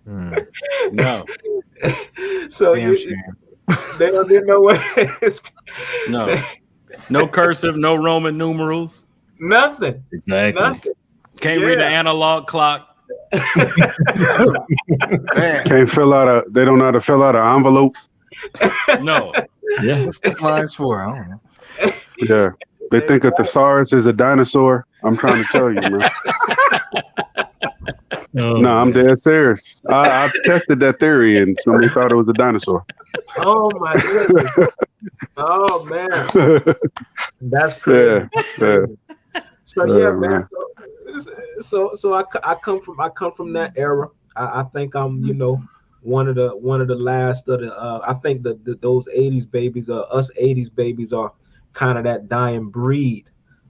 No. So They don't know what it is. No cursive, no Roman numerals. Nothing. Exactly. Nothing. Can't read an analog clock. Can't fill out they don't know how to fill out an envelope. No. Yeah. What's this lines for? I don't know. Yeah. They think a thesaurus is a dinosaur. I'm trying to tell you, man. No, I'm dead serious. I tested that theory and somebody thought it was a dinosaur. Oh my goodness. Oh man. That's crazy. Yeah. So yeah, man. So I come from that era. I think I'm, one of the last of the I think those 80s babies us 80s babies are kind of that dying breed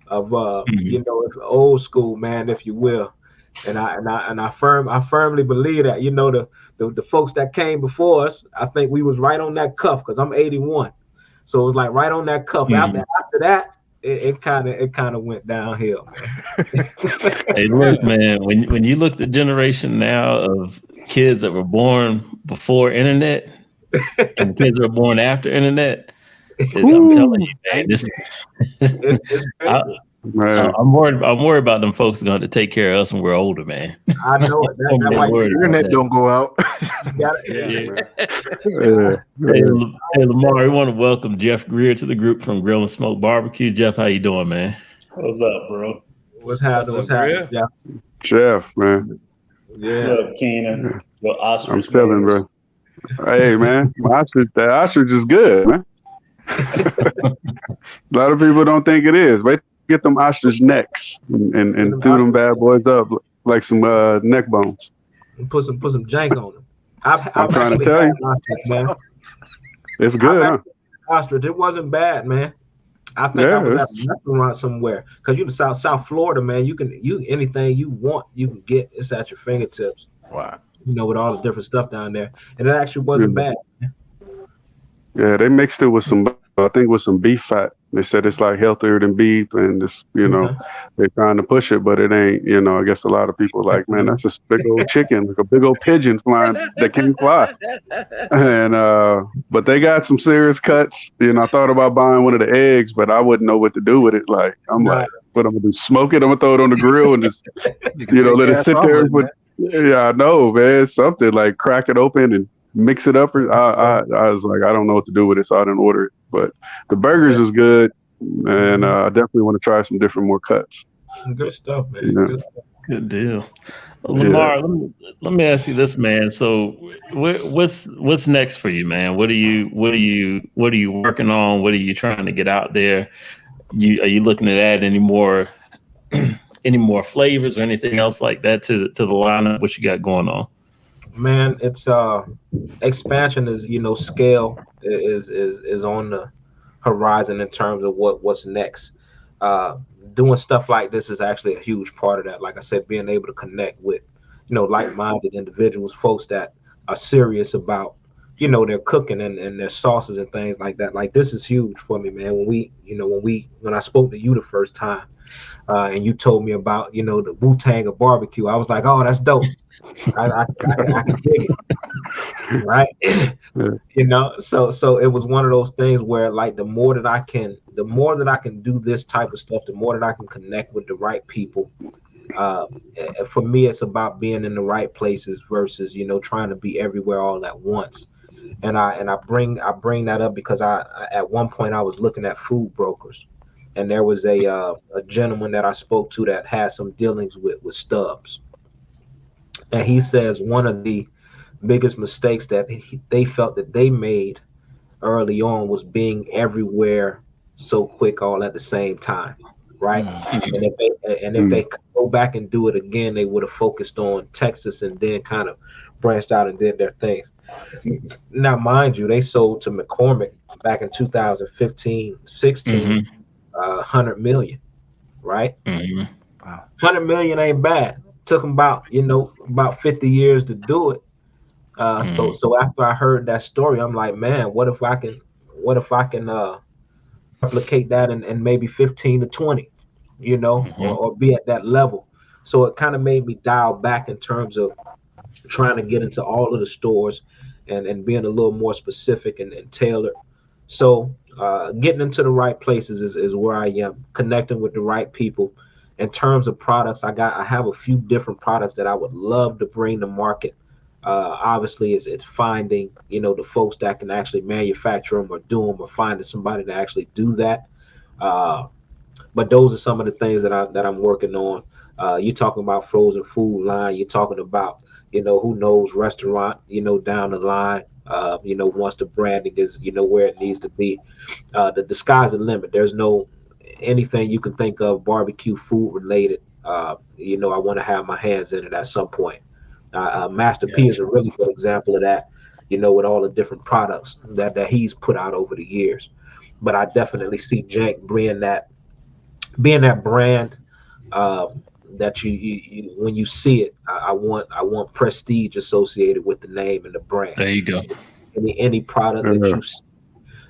of old school, man, if you will. And I firmly believe that, the folks that came before us, I think we was right on that cuff, because I'm 81. So it was like right on that cuff. After that, it kind of went downhill, man. Hey, look, man, when you look at the generation now of kids that were born before internet and the kids that were born after internet, I'm telling you, man, this it's I'm worried about them folks going to take care of us when we're older, man. I know it. That's why The internet don't go out. Hey, Lamar, we want to welcome Jeff Greer to the group from Grill and Smoke Barbecue. Jeff, how you doing, man? What's up, bro? What's happening, Jeff? Jeff, man. Yeah. What up, Keenan? I'm feeling, bro. Hey, man, that ostrich is good, man. A lot of people don't think it is. Wait, get them ostrich necks and threw them bad boys up like some neck bones. And put some jank on them. I'm trying to tell you, man. It's good, huh? Ostrich, it wasn't bad, man. I think I was at a restaurant somewhere, because you in South Florida, man. You anything you want, you can get. It's at your fingertips. Wow. With all the different stuff down there, and it actually wasn't bad. Yeah, they mixed it with some beef fat. They said it's like healthier than beef, and it's, they're trying to push it, but it ain't. I guess a lot of people are like, man, that's a big old chicken, like a big old pigeon flying that can't fly. And but they got some serious cuts. I thought about buying one of the eggs, but I wouldn't know what to do with it. Like, like, what I'm gonna do? Smoke it? I'm gonna throw it on the grill and just let it sit there. But yeah, I know, man. Something like crack it open and mix it up. I was like, I don't know what to do with it, so I didn't order it. But the burgers is good, and I definitely want to try some more cuts. Good stuff, man. Yeah. Good deal. Lamar, let me ask you this, man. So, what's next for you, man? What are you working on? What are you trying to get out there? Are you looking to add any more flavors or anything else like that to the lineup? What you got going on? Man, it's expansion is scale is on the horizon in terms of what's next. Doing stuff like this is actually a huge part of that. Like I said, being able to connect with like-minded individuals, folks that are serious about their cooking and their sauces and things like that. Like, this is huge for me, man. When I spoke to you the first time, and you told me about the Wu-Tang of barbecue, I was like, oh, that's dope. I can dig it, right? So it was one of those things where, like, the more that I can do this type of stuff, the more that I can connect with the right people. For me, it's about being in the right places versus trying to be everywhere all at once. And I bring that up because I at one point I was looking at food brokers, and there was a gentleman that I spoke to that had some dealings with Stubbs. And he says one of the biggest mistakes that they felt that they made early on was being everywhere so quick all at the same time, right? And if they go back and do it again, they would have focused on Texas and then kind of branched out and did their things. Now, mind you, they sold to McCormick back in 2015, 16, 100 million, right? Wow. 100 million ain't bad. Took them about 50 years to do it. So after I heard that story, I'm like, man, what if I can replicate that in maybe 15 to 20, or be at that level. So it kind of made me dial back in terms of trying to get into all of the stores and being a little more specific and tailored. So getting into the right places is where I am, connecting with the right people. In terms of products, I have a few different products that I would love to bring to market. Obviously, it's finding, the folks that can actually manufacture them or do them, or finding somebody to actually do that. But those are some of the things that I'm working on. You're talking about frozen food line. You're talking about, who knows, restaurant, down the line. Once the branding is, where it needs to be. The sky's the limit. There's no anything you can think of barbecue food related. I want to have my hands in it at some point. Master P is a really good example of that, with all the different products that he's put out over the years. But I definitely see Jank being that brand that you when you see it, I want prestige associated with the name and the brand. There you go. Any product that you see.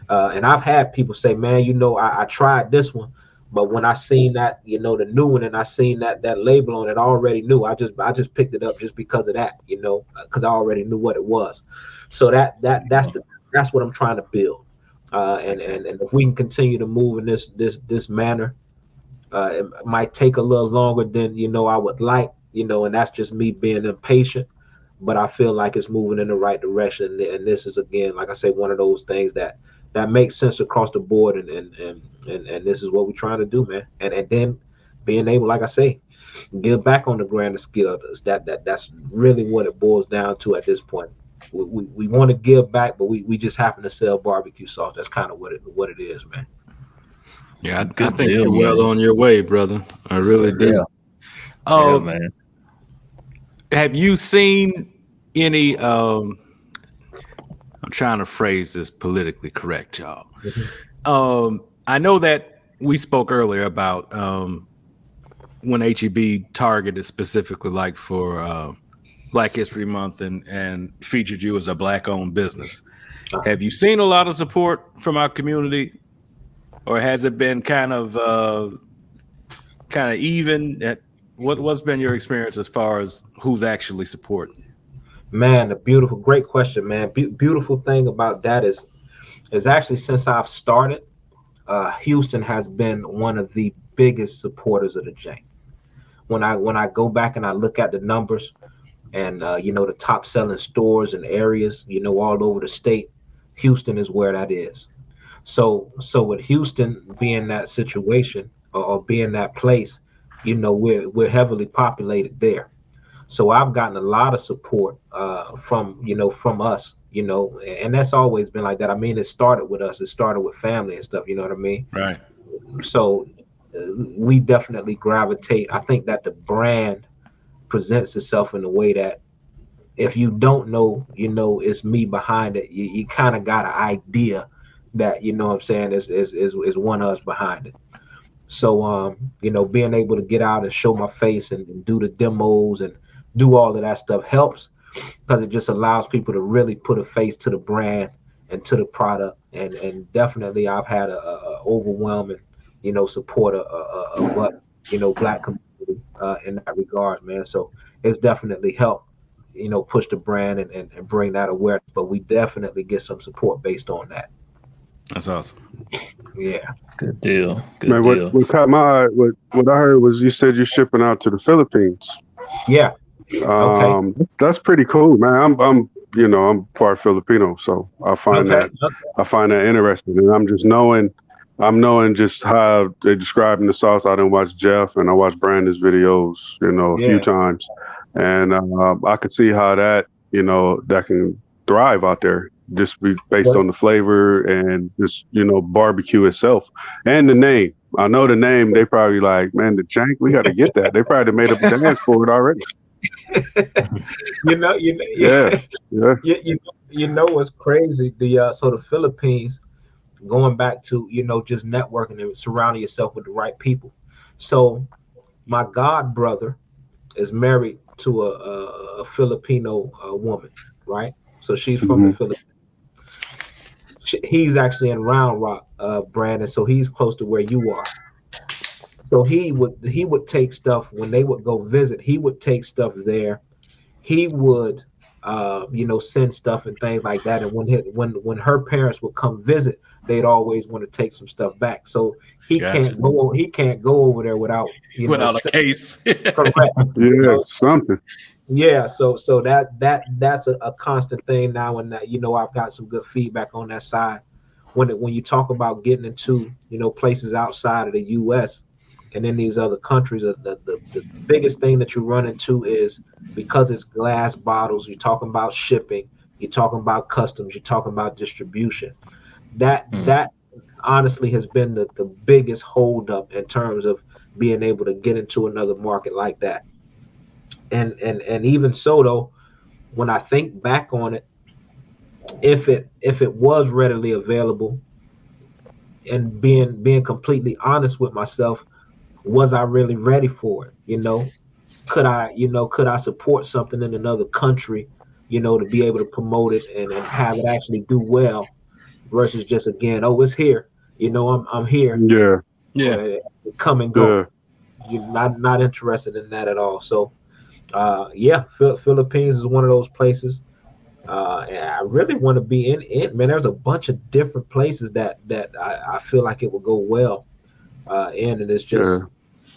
And I've had people say, man, I tried this one, but when I seen that, the new one, and I seen that label on it, I already knew. I just picked it up just because of that, because I already knew what it was. So that's what I'm trying to build. And if we can continue to move in this manner, it might take a little longer than I would like, and that's just me being impatient. But I feel like it's moving in the right direction, and this is, again, like I say, one of those things that makes sense across the board, and this is what we're trying to do, man. And then being able, like I say, give back on the grander scale. That's really what it boils down to at this point. We want to give back, but we just happen to sell barbecue sauce. That's kind of what it is, man. Yeah, I think you're well on your way, brother. I really do. Yeah, man. Have you seen any? I'm trying to phrase this politically correct, y'all. Mm-hmm. I know that we spoke earlier about when HEB targeted specifically, like for Black History Month, and featured you as a Black-owned business. Have you seen a lot of support from our community, or has it been kind of even? What's been your experience as far as who's actually supporting you? Man, great question, man. Beautiful thing about that is actually, since I've started, Houston has been one of the biggest supporters of the Jank. When I go back and I look at the numbers, and the top selling stores and areas, all over the state, Houston is where that is. So with Houston being that situation, or being that place, we're heavily populated there. So I've gotten a lot of support from us, and that's always been like that. I mean, it started with us. It started with family and stuff, you know what I mean? Right. So we definitely gravitate. I think that the brand presents itself in a way that if you don't know, it's me behind it. You kind of got an idea that, what I'm saying, is one of us behind it. So, being able to get out and show my face and do the demos and do all of that stuff helps, because it just allows people to really put a face to the brand and to the product. And definitely I've had a overwhelming, support of what, Black community in that regard, man. So it's definitely helped, push the brand and bring that awareness. But we definitely get some support based on that. That's awesome. Yeah. Good deal. Man, what caught my eye, what I heard was you said you're shipping out to the Philippines. Yeah. Okay. That's pretty cool, man. I'm part Filipino, so I find that interesting. And I'm knowing just how they're describing the sauce. I didn't watch Jeff, and I watched Brandon's videos, a few times, and I could see how that that can thrive out there. Just be based on the flavor and just, barbecue itself and the name. I know the name, they probably like, man, the Jank, we got to get that. They probably made up a dance for it already. What's crazy? The Philippines, going back to, just networking and surrounding yourself with the right people. So my god brother is married to a Filipino woman, right? So she's from the Philippines. He's actually in Round Rock, Brandon, so he's close to where you are. So he would take stuff when they would go visit. He would take stuff there. He would send stuff and things like that. And when her parents would come visit, they'd always want to take some stuff back. So he can't go over there without without a case. Correct. Yeah, something. Yeah, so that's a constant thing now, and that I've got some good feedback on that side. When you talk about getting into places outside of the U.S. and in these other countries, the biggest thing that you run into is, because it's glass bottles, you're talking about shipping, you're talking about customs, you're talking about distribution. That honestly has been the biggest holdup in terms of being able to get into another market like that. And even so, though, when I think back on it, if it was readily available, and being completely honest with myself, was I really ready for it? Could I support something in another country, to be able to promote it and have it actually do well, versus just, again, oh, it's here, I'm here. Yeah. Come and go. You're not interested in that at all. So Philippines is one of those places. And I really want to be in. Man, there's a bunch of different places that I feel like it will go well in, and it's just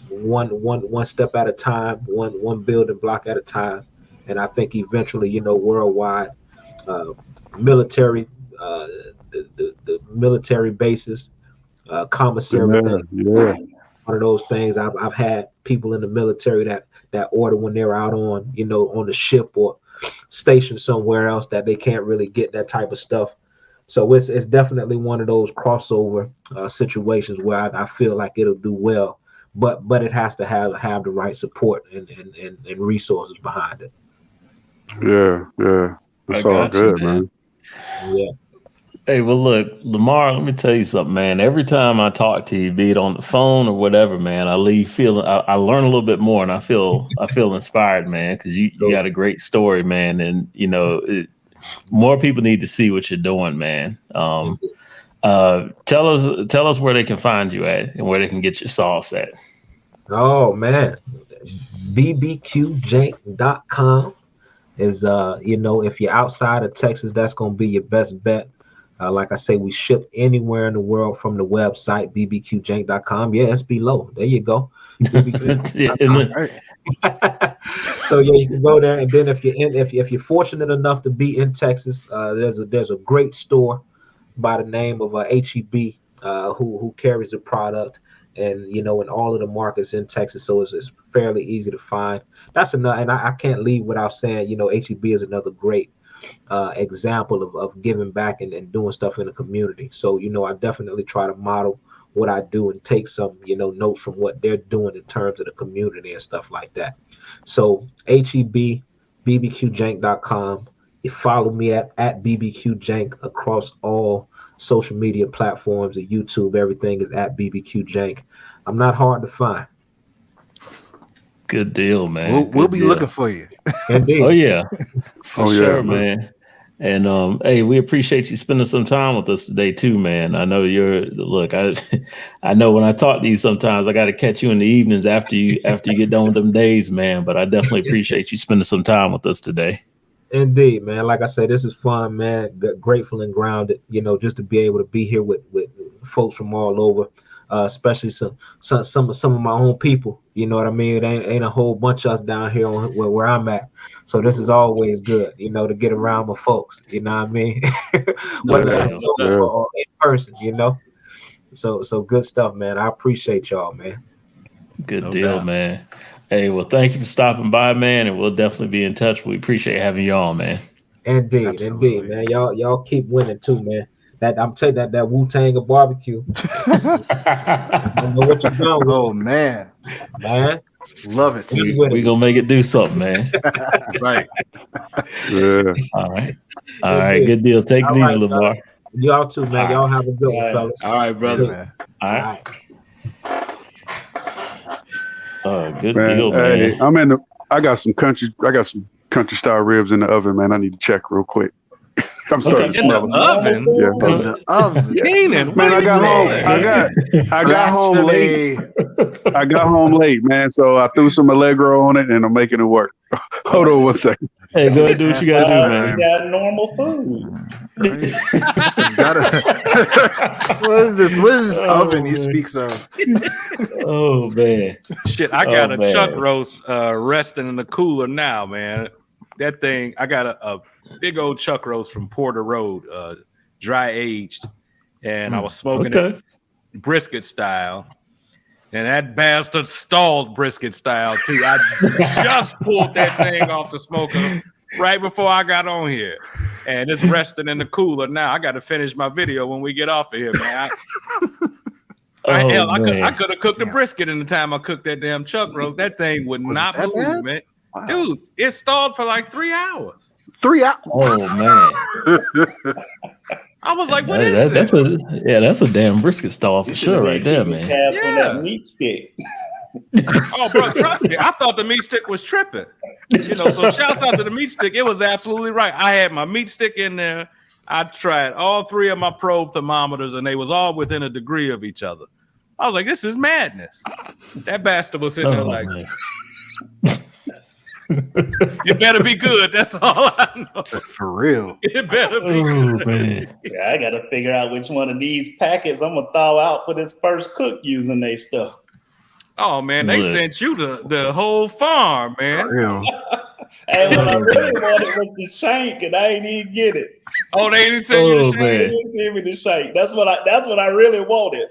one step at a time, one building block at a time. And I think eventually, worldwide, military, the military bases, commissary. One of those things. I've had people in the military that order when they're out on the ship or stationed somewhere else that they can't really get that type of stuff. So it's definitely one of those crossover situations where I feel like it'll do well, but it has to have the right support and resources behind it. Yeah. That's all good, man. Yeah. Hey, well, look, Lamar, let me tell you something, man. Every time I talk to you, be it on the phone or whatever, man, I leave feeling, I learn a little bit more, and I ffeel inspired, man, because you got a great story, man, and more people need to see what you're doing, man. Tell us where they can find you at and where they can get your sauce at. Oh man, bbqjank.com is if you're outside of Texas, that's gonna be your best bet. Like I say, we ship anywhere in the world from the website, bbqjank.com. Yeah, it's below. There you go. So yeah, you can go there, and then if you're fortunate enough to be in Texas, there's a great store by the name of HEB who carries the product, and in all of the markets in Texas, so it's fairly easy to find. That's enough, and I can't leave without saying HEB is another great example of giving back and doing stuff in the community. So I definitely try to model what I do and take some notes from what they're doing in terms of the community and stuff like that. So HEB, bbqjank.com. You follow me at bbqjank across all social media platforms, and YouTube, everything is at bbqjank. I'm not hard to find. Good deal, man. We'll be looking for you. Indeed. Oh yeah, for sure, man. man. And hey, we appreciate you spending some time with us today too, man. I know I know when I talk to you sometimes I got to catch you in the evenings after you get done with them days, man. But I definitely appreciate you spending some time with us today. Indeed, man. Like I said, this is fun, man. Grateful and grounded, just to be able to be here with folks from all over, especially some of my own people. You know what I mean? It ain't a whole bunch of us down here where I'm at. So this is always good, to get around my folks. You know what I mean? Whether it's or in person, So good stuff, man. I appreciate y'all, man. Good deal, man. Hey, well, thank you for stopping by, man, and we'll definitely be in touch. We appreciate having you on, man. Indeed, man. Y'all keep winning too, man. I'm telling you, that Wu-Tang of barbecue. I don't know what you're doing with. Oh man, love it. We gonna make it do something, man. Right. Yeah. All right. Good deal. Take it easy, Lamar. Y'all too, man. Y'all have a good one, fellas. All right, brother. Man. All right. Good Man, deal, man. Hey, I got some country style ribs in the oven, man. I need to check real quick. I'm starting to smell them. Oven. Yeah. In the oven. Keenan, Man, I got home late. I got home late, man. So I threw some Allegro on it, and I'm making it work. Hold on one second. Hey, go ahead, do what you gotta do, man. You got normal food. Right? What is this? What is this oven he speaks of? Oh man. Shit, I got Oh, a man. chuck roast resting in the cooler now, man. That thing, I got a big old chuck roast from Porter Road, dry aged, and I was smoking it brisket style. And that bastard stalled brisket style too. I just pulled that thing off the smoker right before I got on here. And it's resting in the cooler now. I got to finish my video when we get off of here, man. I could have cooked the brisket in the time I cooked that damn chuck roast. That thing would not move, bad? man. Wow. Dude, it stalled for like 3 hours. 3 hours. Oh man. I was like, what is this? That's a damn brisket stall for sure, right there, man. On that meat stick. Oh, bro, trust me. I thought the meat stick was tripping. You know, so shouts out to the meat stick. It was absolutely right. I had my meat stick in there. I tried all 3 of my probe thermometers, and they was all within a degree of each other. I was like, this is madness. That bastard was sitting there like, it better be good. That's all I know. For real. It better be good. Man. Yeah, I got to figure out which one of these packets I'm going to thaw out for this first cook using their stuff. Oh, man, they sent you the whole farm, man. Real. Hey, what I really wanted was the shank, and I ain't even get it. Oh, they didn't send you the Oh, shit? They man. didn't send me the shank. That's what I really wanted.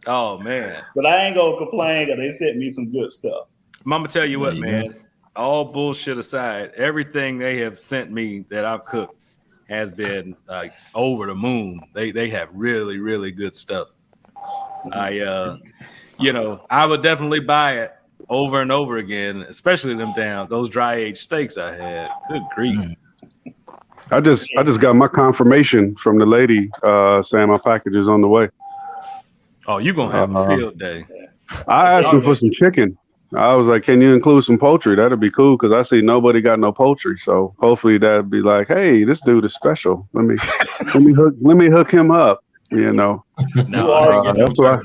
Oh, man. But I ain't gonna complain because they sent me some good stuff. Mama, tell you what, There you man. All bullshit aside, everything they have sent me that I've cooked has been like over the moon. They have really, really good stuff. I would definitely buy it over and over again, especially those dry aged steaks I had. Good grief. I just got my confirmation from the lady saying my package is on the way. Oh, you're gonna have a field day. I asked them for some chicken. I was like, "Can you include some poultry? That'd be cool." Because I see nobody got no poultry. So hopefully that'd be like, "Hey, this dude is special. Let me hook him up." You know. That's why.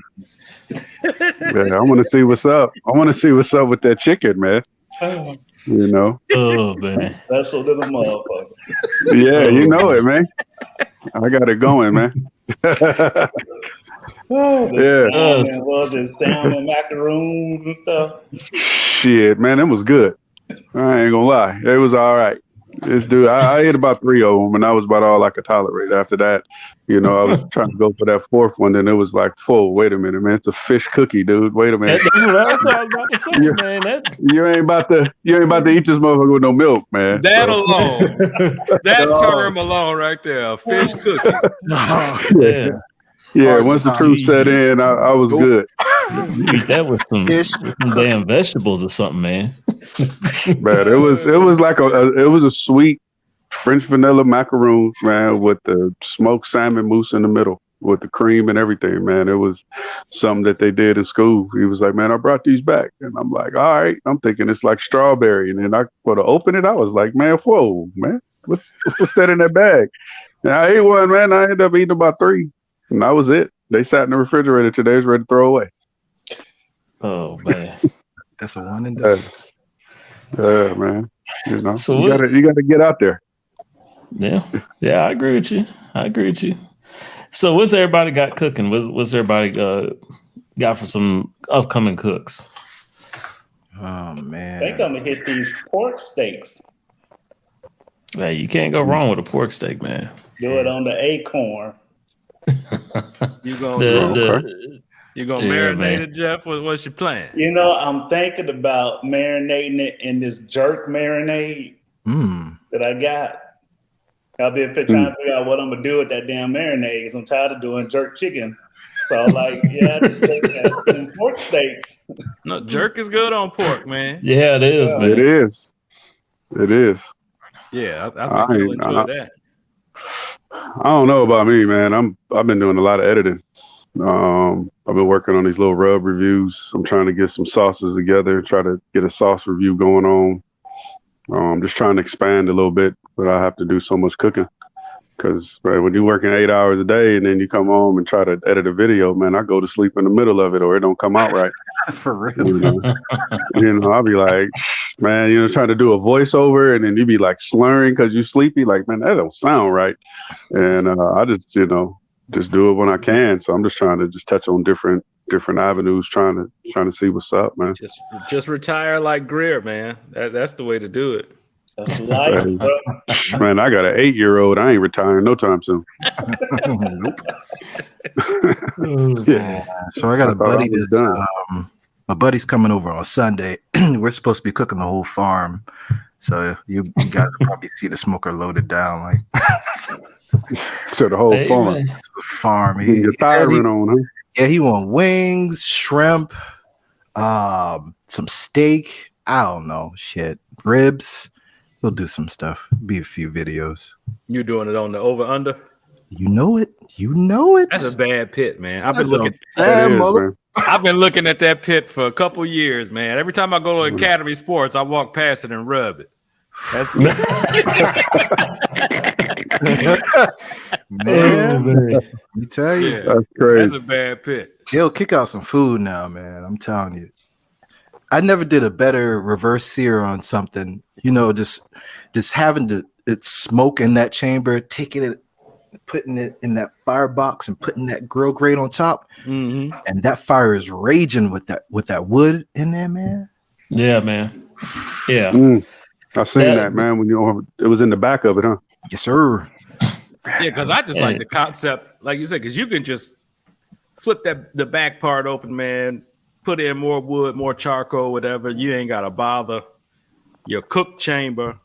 Yeah, I want to see what's up. I want to see what's up with that chicken, man. You know. Oh man. Special little motherfucker. Yeah, you know it, man. I got it going, man. The salmon macaroons and stuff. Shit, man, it was good. I ain't gonna lie, it was all right. This dude, I ate about 3 of them, and that was about all I could tolerate. After that, I was trying to go for that 4th one, and it was like, "Full. Wait a minute, man, it's a fish cookie, dude. Wait a minute. That's what I was about to say, man. You ain't about to eat this motherfucker with no milk, man." That alone, that term alone, right there, a fish cookie. Yeah. Yeah, once the truth set in, I was good. Eat that with some damn vegetables or something, man. Man, it was like it was a sweet French vanilla macaroon, man, with the smoked salmon mousse in the middle, with the cream and everything, man. It was something that they did in school. He was like, "Man, I brought these back," and I'm like, "All right." I'm thinking it's like strawberry, and then to open it, I was like, "Man, whoa, man, what's that in that bag?" And I ate one, man. I ended up eating about 3. And that was it. They sat in the refrigerator today, was ready to throw away. Oh man, That's a one and done. Yeah, man. So you gotta get out there. Yeah, I agree with you. So what's everybody got cooking? What's everybody got for some upcoming cooks? Oh man, They gonna hit these pork steaks. Hey, you can't go wrong with a pork steak, man. Do it on the acorn. You gonna marinate it, Jeff? What's your plan? I'm thinking about marinating it in this jerk marinade that I got. I've been trying to figure out what I'm gonna do with that damn marinade because I'm tired of doing jerk chicken. So them pork steaks. No, jerk is good on pork, man. Yeah, it is, man. It is. It is. Yeah, I think you'll enjoy that. I don't know about me, man. I've been doing a lot of editing. I've been working on these little rub reviews. I'm trying to get some sauces together, try to get a sauce review going on. I'm just trying to expand a little bit, but I have to do so much cooking. Because when you're working 8 hours a day and then you come home and try to edit a video, man, I go to sleep in the middle of it or it don't come out right. For real. I'll be like, man, trying to do a voiceover and then you be like slurring because you sleepy. Like, man, that don't sound right. And I just, just do it when I can. So I'm just trying to just touch on different avenues, trying to see what's up, man. Just retire like Greer, man. That's the way to do it. That's life, bro. Man, I got an 8-year-old. I ain't retiring no time soon. Nope. Yeah. So I got a buddy that's my buddy's coming over on Sunday. We're supposed to be cooking the whole farm. So you guys will probably see the smoker loaded down like so the whole farm. The farm. You're tiring on, huh? Yeah, he want wings, shrimp, some steak. I don't know, shit, ribs. He'll do some stuff. Be a few videos. You doing it on the over under? You know it. That's a bad pit, man. I've been looking at that pit for a couple years, man. Every time I go to Academy Sports, I walk past it and rub it. That's man. Let me tell you, that's crazy. That's a bad pit. He'll kick out some food now, man. I'm telling you. I never did a better reverse sear on something. Just having it smoke in that chamber, taking it, putting it in that firebox, and putting that grill grate on top, and that fire is raging with that wood in there, man. Yeah, man. Yeah, I seen that, man. When it was in the back of it, huh? Yes, sir. Yeah, because I just like the concept, like you said, because you can just flip the back part open, man. Put in more wood, more charcoal, whatever. You ain't got to bother your cook chamber.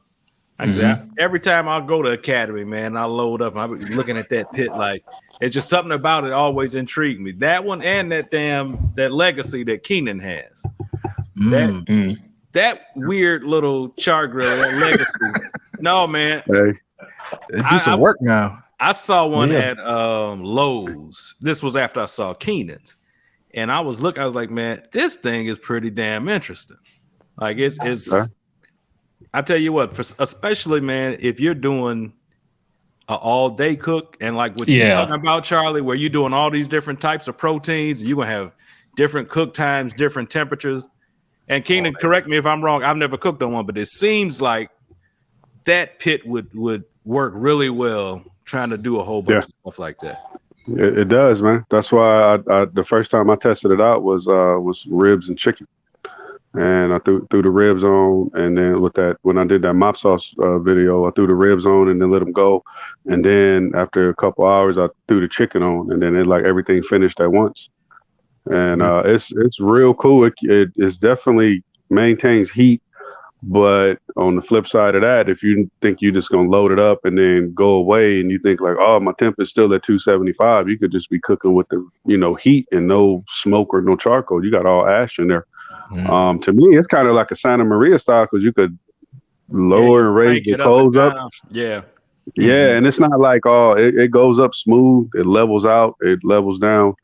Like I said, every time I go to Academy, man, I load up. I'm looking at that pit like it's just something about it always intrigued me. That one and that legacy that Keenan has. That weird little char grill, that legacy. No, man. Hey. Do some work now. I saw one at Lowe's. This was after I saw Keenan's. And I was like, man, this thing is pretty damn interesting. Like it's I tell you what, especially, man, if you're doing an all-day cook and like what you're talking about, Charlie, where you're doing all these different types of proteins, and you're going to have different cook times, different temperatures. And Keenan, correct me if I'm wrong, I've never cooked on one, but it seems like that pit would work really well trying to do a whole bunch of stuff like that. It does, man. That's why I the first time I tested it out was ribs and chicken, and I threw the ribs on, and then when I did that mop sauce video, I threw the ribs on and then let them go, and then after a couple hours, I threw the chicken on, and then everything finished at once, and it's real cool. It definitely maintains heat. But on the flip side of that, if you think you're just going to load it up and then go away and you think like, oh, my temp is still at 275, you could just be cooking with the, heat and no smoke or no charcoal. You got all ash in there. To me, it's kind of like a Santa Maria style because you could lower and raise the coals up. Yeah. Yeah. And it's not like, it goes up smooth. It levels out. It levels down.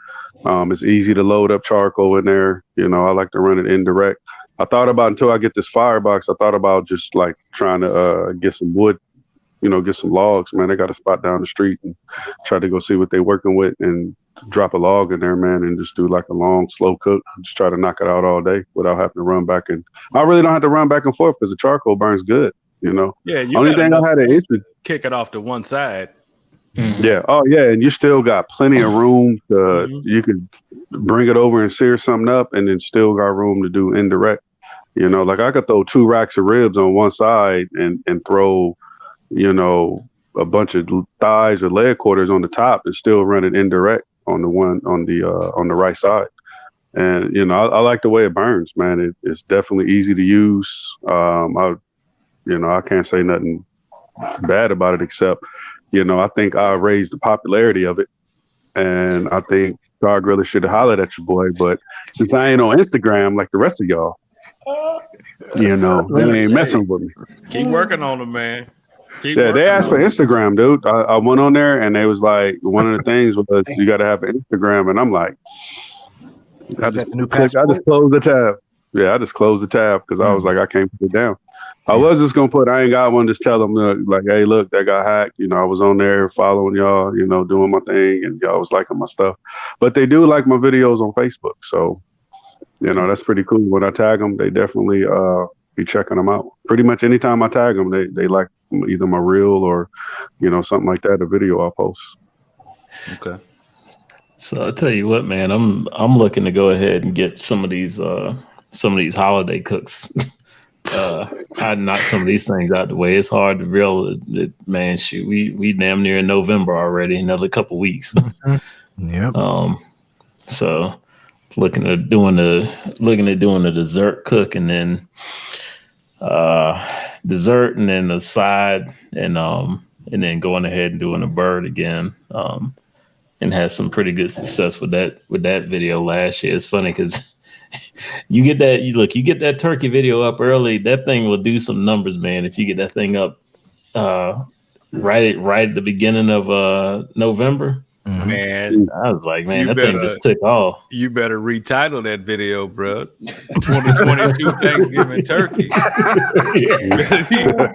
It's easy to load up charcoal in there. I like to run it indirect. I thought about until I get this firebox, I thought about just like trying to get some wood, get some logs, man. They got a spot down the street and try to go see what they're working with and drop a log in there, man, and just do like a long, slow cook. Just try to knock it out all day without having to run back. And I really don't have to run back and forth because the charcoal burns good, Yeah. Only thing I had an issue. Kick it off to one side. Yeah. Oh, yeah. And you still got plenty of room you could bring it over and sear something up and then still got room to do indirect. Like I could throw 2 racks of ribs on one side and throw, a bunch of thighs or leg quarters on the top and still run it indirect on the right side. And, I like the way it burns, man. It's definitely easy to use. I can't say nothing bad about it except, I think I raised the popularity of it. And I think Star Griller should have hollered at your boy. But since I ain't on Instagram like the rest of y'all, they ain't messing with me. Keep working on them, man. They asked for Instagram, dude. I went on there and they was like, one of the things was you got to have an Instagram. And I'm like, I just closed the tab. Yeah, I just closed the tab because I was like, I can't put it down. I was just going to I ain't got one, just tell them like, hey, look, that got hacked. I was on there following y'all, doing my thing and y'all was liking my stuff. But they do like my videos on Facebook. So, that's pretty cool. When I tag them, they definitely be checking them out. Pretty much anytime I tag them, they like either my reel or, something like that, a video I'll post. Okay. So I tell you what, man, I'm looking to go ahead and get some of these holiday cooks. I knock some of these things out the way. It's hard to reel it, man. Shoot, we damn near in November already. Another couple weeks. Yep. So looking at doing the dessert cook, and then dessert, and then the side, and then going ahead and doing a bird again. And had some pretty good success with that video last year. It's funny because you get that turkey video up early, that thing will do some numbers, man. If you get that thing up right at the beginning of November, man, I was like, man, thing just took off. You better retitle that video, bro. 2022 Thanksgiving turkey.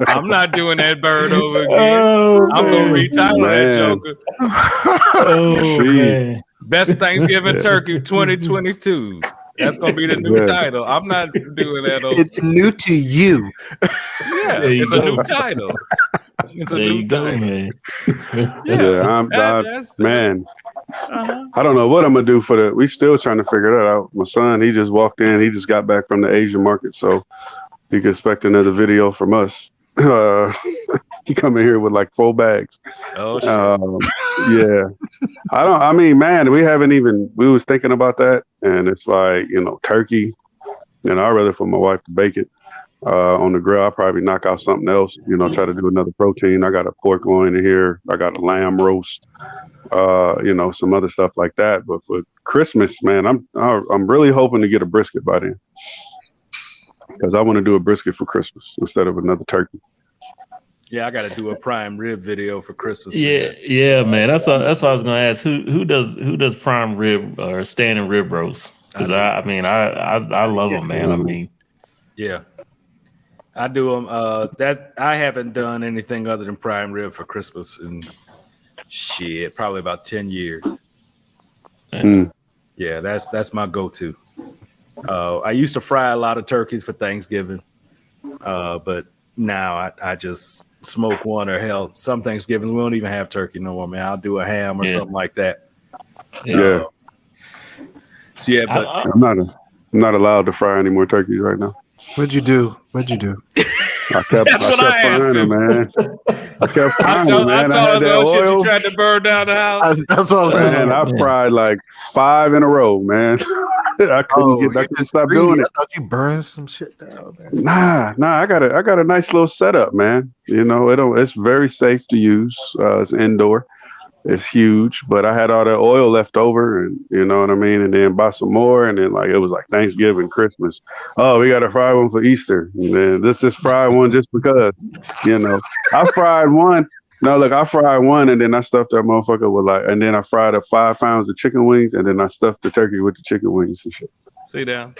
I'm not doing that bird over again. I'm gonna retitle that joker. Man. Best Thanksgiving turkey 2022. That's gonna be the new title. I'm not doing that over. It's new to you. Yeah, it's a new title. It's a new title, man. Man. I don't know what I'm gonna do for we still trying to figure that out. My son, he just walked in. He just got back from the Asian market, so you can expect another video from us. He come in here with like 4 bags. Oh shit. Yeah. We was thinking about that, and it's like, turkey, and I'd rather for my wife to bake it on the grill. I'll probably knock out something else, try to do another protein. I got a pork loin in here. I got a lamb roast, some other stuff like that. But for Christmas, man, I'm really hoping to get a brisket by then, because I want to do a brisket for Christmas instead of another turkey. Yeah, I got to do a prime rib video for Christmas. Yeah, man. That's what I was going to ask. Who does prime rib or standing rib roast? Because I love them, man. I mean, yeah, I do them. I haven't done anything other than prime rib for Christmas in probably about 10 years. Yeah, that's my go-to. I used to fry a lot of turkeys for Thanksgiving, but now I just smoke one, or hell, some Thanksgivings we don't even have turkey no more, man. I'll do a ham or something like that. Yeah. But I'm not allowed to fry any more turkeys right now. What'd you do? I kept frying them, man. I kept frying them, man. I had that oil. You tried to burn down the house. That's what I was saying. I fried like 5 in a row, man. I couldn't stop doing it. I thought you burned some shit down, man. Nah. I got a nice little setup, man. It's very safe to use. It's indoor. It's huge, but I had all that oil left over, and you know what I mean. And then buy some more, and then it was like Thanksgiving, Christmas. Oh, we got to fry one for Easter. And then this is fried one just because, I fried one. No, look, I fried one, and then I stuffed that motherfucker with and then I fried up 5 pounds of chicken wings, and then I stuffed the turkey with the chicken wings and shit. See down.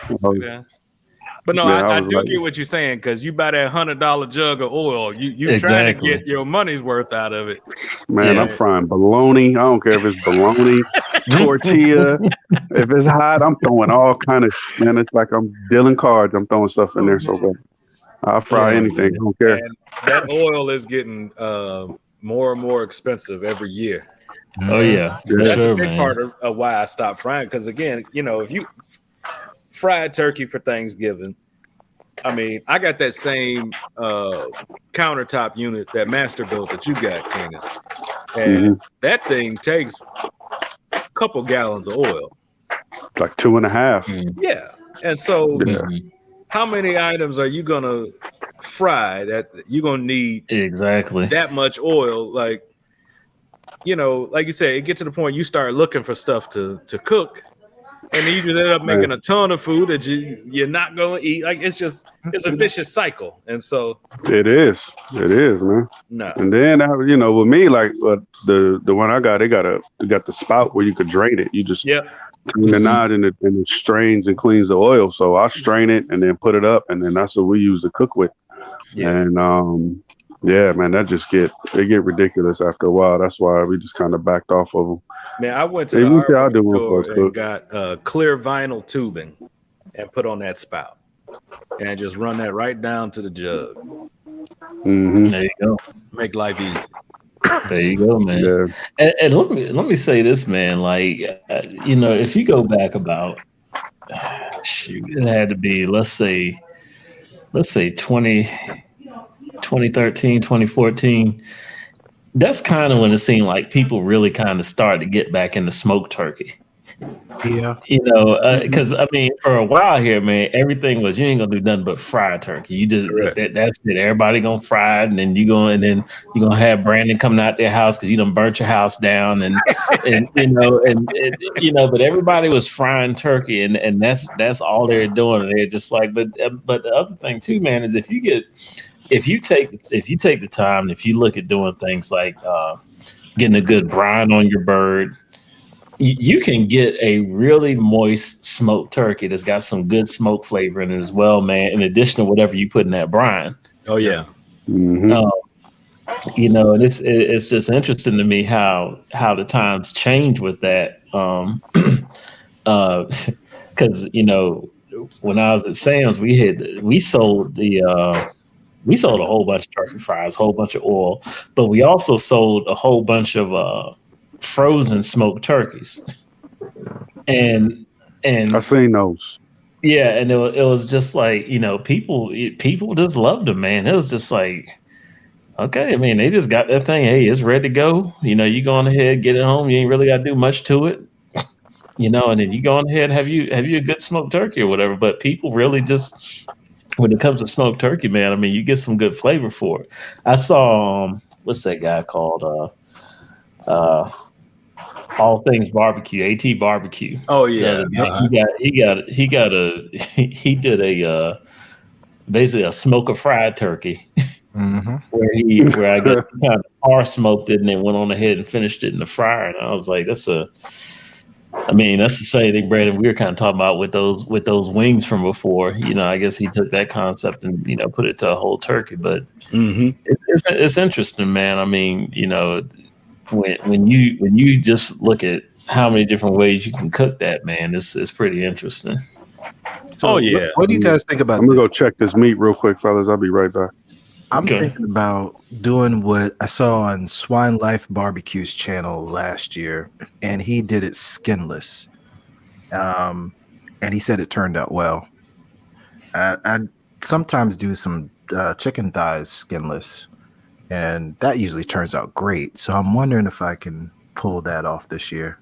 But no, I do get what you're saying, because you buy that $100 jug of oil, you trying to get your money's worth out of it. Man, I'm frying bologna. I don't care if it's bologna, tortilla. If it's hot, I'm throwing all kind of shit, man. It's like I'm dealing cards. I'm throwing stuff in there so bad. I'll fry anything. I don't care. And that oil is getting more and more expensive every year. Oh yeah, that's a big part of why I stopped frying. Because again, if you fried turkey for Thanksgiving, I mean, I got that same countertop unit, that master built that you got, Kenan, and that thing takes a couple gallons of oil, like 2.5. Yeah, and so how many items are you gonna fry that you're gonna need exactly that much oil? Like you said, it gets to the point you start looking for stuff to cook, and then you just end up making a ton of food that you're not gonna eat. Like it's a vicious cycle, and so it is, man. No, and then with me, like the one I got, they got the spout where you could drain it. You just turn the knob and it strains and cleans the oil. So I strain it and then put it up, and then that's what we use to cook with. Yeah. And man, they get ridiculous after a while. That's why we just kind of backed off of them. Man, I went to the store and got clear vinyl tubing and put on that spout. and just run that right down to the jug. Mm-hmm. There you go. Make life easy. There you go, man. Yeah. And let me say this, man. Like, if you go back about, shoot, it had to be, let's say 2013, 2014. That's kind of when it seemed like people really kind of started to get back into smoked turkey. Yeah. Because I mean, for a while here, man, everything was, you ain't gonna do nothing but fry turkey. You just that's it. Everybody gonna fry it, and then you're gonna have Brandon coming out their house because you done burnt your house down, and but everybody was frying turkey, and that's all they're doing. And they're just like, but the other thing too, man, is if you take the time, if you look at doing things like getting a good brine on your bird. You can get a really moist smoked turkey that's got some good smoke flavor in it as well, man. In addition to whatever you put in that brine. Oh yeah. Mm-hmm. And it's just interesting to me how the times change with that. Because when I was at Sam's, we sold a whole bunch of turkey fries, a whole bunch of oil, but we also sold a whole bunch of frozen smoked turkeys, and I've seen those. Yeah, and it was just like people just loved them, man. It was just like, okay, I mean, they just got that thing. Hey, it's ready to go. You go on ahead, get it home. You ain't really got to do much to it, and then you go on ahead, have you a good smoked turkey or whatever. But people really just, when it comes to smoked turkey, man, I mean, you get some good flavor for it. I saw what's that guy called? All Things Barbecue, AT Barbecue. Oh yeah, he did a basically a smoker fried turkey, where I guess he kind of par smoked it and then went on ahead and finished it in the fryer. And I was like, that's the same thing, Brandon. We were kind of talking about with those wings from before. I guess he took that concept and put it to a whole turkey. But it's interesting, man. I mean, when you just look at how many different ways you can cook that, man, it's pretty interesting. So what do you guys think about I'm gonna go check this meat real quick, fellas. I'll be right back. I'm thinking about doing what I saw on Swine Life Barbecue's channel last year, and he did it skinless. And he said it turned out well. I sometimes do some chicken thighs skinless, and that usually turns out great. So I'm wondering if I can pull that off this year.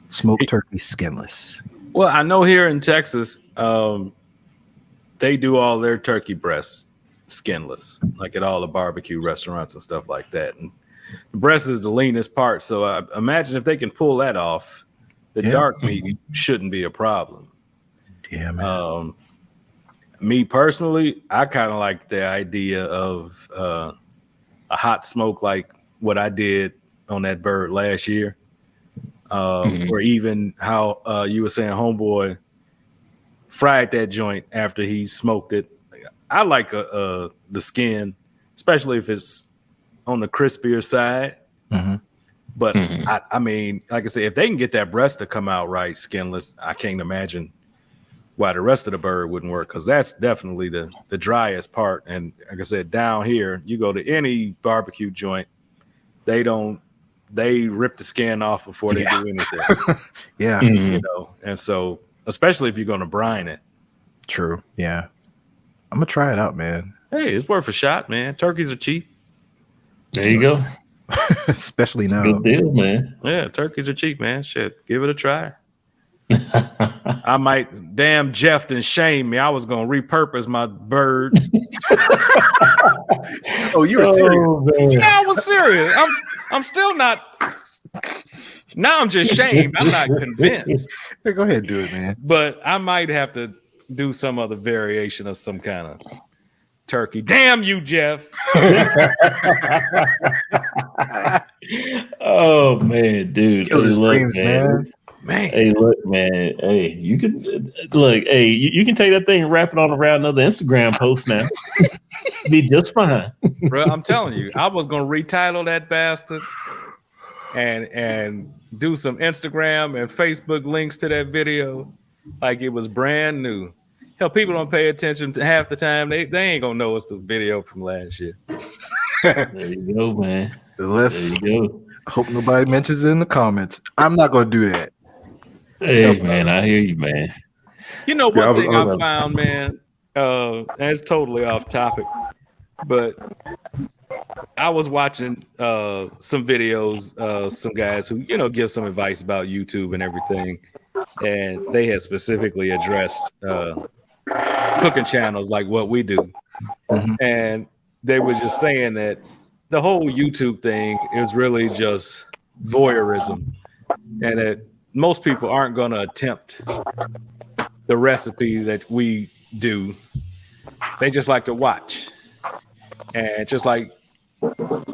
Smoked turkey skinless. Well, I know here in Texas, they do all their turkey breasts skinless, like at all the barbecue restaurants and stuff like that. And the breast is the leanest part. So I imagine if they can pull that off, the dark meat shouldn't be a problem. Yeah, man. Me personally, I kind of like the idea of a hot smoke like what I did on that bird last year, or even how you were saying homeboy fried that joint after he smoked it. I like the skin, especially if it's on the crispier side. But I mean, like I said, if they can get that breast to come out right skinless, I can't imagine why the rest of the bird wouldn't work, because that's definitely the driest part. And like I said, down here, you go to any barbecue joint, they rip the skin off before they do anything. And so especially if you're going to brine it. True. Yeah. I'm gonna try it out, man. Hey, it's worth a shot, man. Turkeys are cheap. There you go. Especially now. Good deal, man. Yeah, turkeys are cheap, man. Shit, give it a try. I might, damn, Jeff didn't shame me. I was gonna repurpose my bird. Oh, you were serious? Yeah, I was serious. I'm still not. Now I'm just shamed. I'm not convinced. Hey, go ahead and do it, man. But I might have to do some other variation of some kind of turkey. Damn you, Jeff. Oh man, dude. Kill his dreams, man. Hey, look, man. Hey, you can look. Hey, you can take that thing and wrap it on around another Instagram post now. Be just fine, bro. I'm telling you, I was gonna retitle that bastard and do some Instagram and Facebook links to that video like it was brand new. Hell, people don't pay attention to half the time. They ain't gonna know it's the video from last year. There you go, man. Let's There you go. hope nobody mentions it in the comments. I'm not gonna do that. Hey, man, I hear you, man. You know, one thing I I found, man, and it's totally off topic, but I was watching some videos of some guys who, give some advice about YouTube and everything, and they had specifically addressed cooking channels like what we do. Mm-hmm. And they were just saying that the whole YouTube thing is really just voyeurism, and that most people aren't going to attempt the recipe that we do. They just like to watch. And just like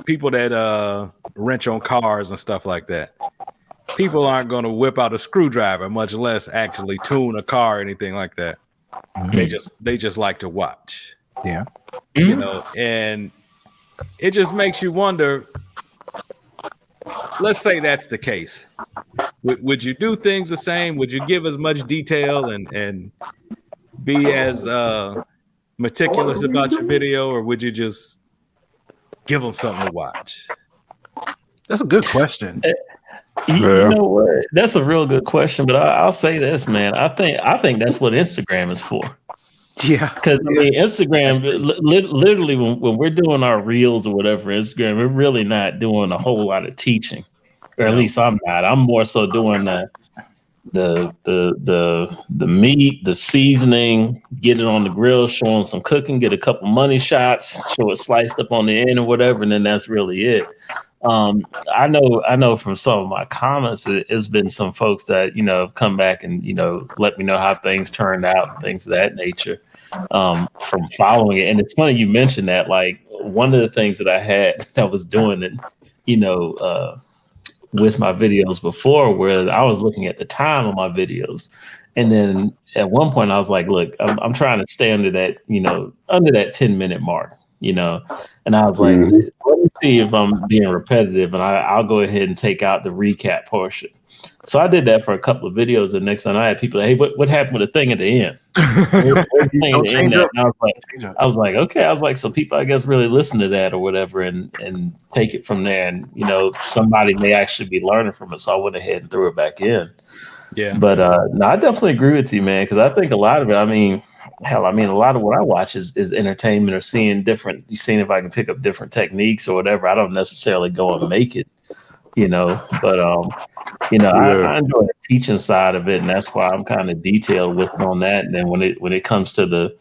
people that wrench on cars and stuff like that, people aren't going to whip out a screwdriver, much less actually tune a car or anything like that. Mm-hmm. They just like to watch. Yeah. And it just makes you wonder. Let's say that's the case. Would you do things the same? Would you give as much detail and be as meticulous about your video, or would you just give them something to watch? That's a good question. You know what? That's a real good question, but I'll say this, man. I think that's what Instagram is for. Yeah, because I mean, Instagram literally when we're doing our reels or whatever, Instagram, we're really not doing a whole lot of teaching, or at least I'm not. I'm more so doing the meat, the seasoning, get it on the grill, showing some cooking, get a couple money shots, show it sliced up on the end or whatever, and then that's really it. I know from some of my comments, it's been some folks that, have come back and, let me know how things turned out and things of that nature, from following it. And it's funny you mentioned that, like, one of the things that I had that was doing it, with my videos before, where I was looking at the time of my videos. And then at one point I was like, look, I'm trying to stay under that, under that 10-minute mark. And I was like, let me see if I'm being repetitive, and I'll go ahead and take out the recap portion. So I did that for a couple of videos, and next time I had people, hey, what happened with the thing at the end? Don't change up. I was like, okay. I was like, so people, I guess, really listen to that or whatever, and take it from there. And somebody may actually be learning from it. So I went ahead and threw it back in. Yeah. But no, I definitely agree with you, man, because I think a lot of it, a lot of what I watch is entertainment, or seeing if I can pick up different techniques or whatever. I don't necessarily go and make it, but I enjoy the teaching side of it, and that's why I'm kind of detailed with on that. And then when it comes to the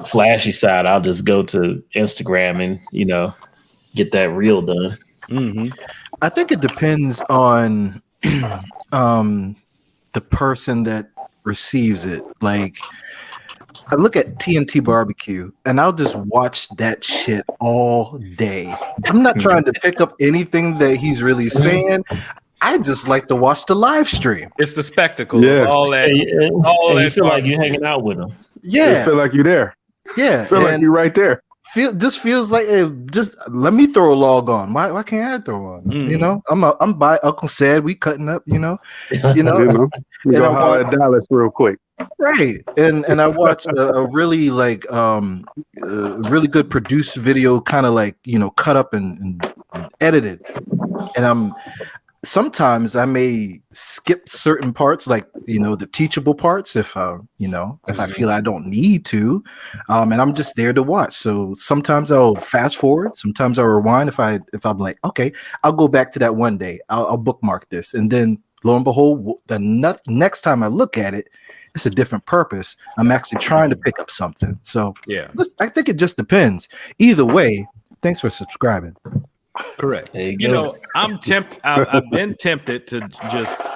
flashy side, I'll just go to Instagram and get that reel done. Mm-hmm. I think it depends on the person that receives it. Like, I look at TNT Barbecue and I'll just watch that shit all day. I'm not trying to pick up anything that he's really saying. I just like to watch the live stream. It's the spectacle. Yeah. All that. You feel like you're hanging out with him. Yeah. You feel like you're there. Yeah. Feel like you're right there. Feels like just let me throw a log on. Why can't I throw on? I'm by Uncle Sad. We cutting up. You go holler at Dallas real quick. Right, and I watched a really really good produced video, kind of cut up and edited, and sometimes I may skip certain parts, like the teachable parts, if I feel I don't need to, and I'm just there to watch. So sometimes I'll fast forward, sometimes I'll rewind. If I'm like, okay, I'll go back to that one day. I'll bookmark this, and then lo and behold, the next time I look at it, it's a different purpose. I'm actually trying to pick up something. So yeah, I think it just depends. Either way, thanks for subscribing. Correct. I'm tempted. I've been tempted to just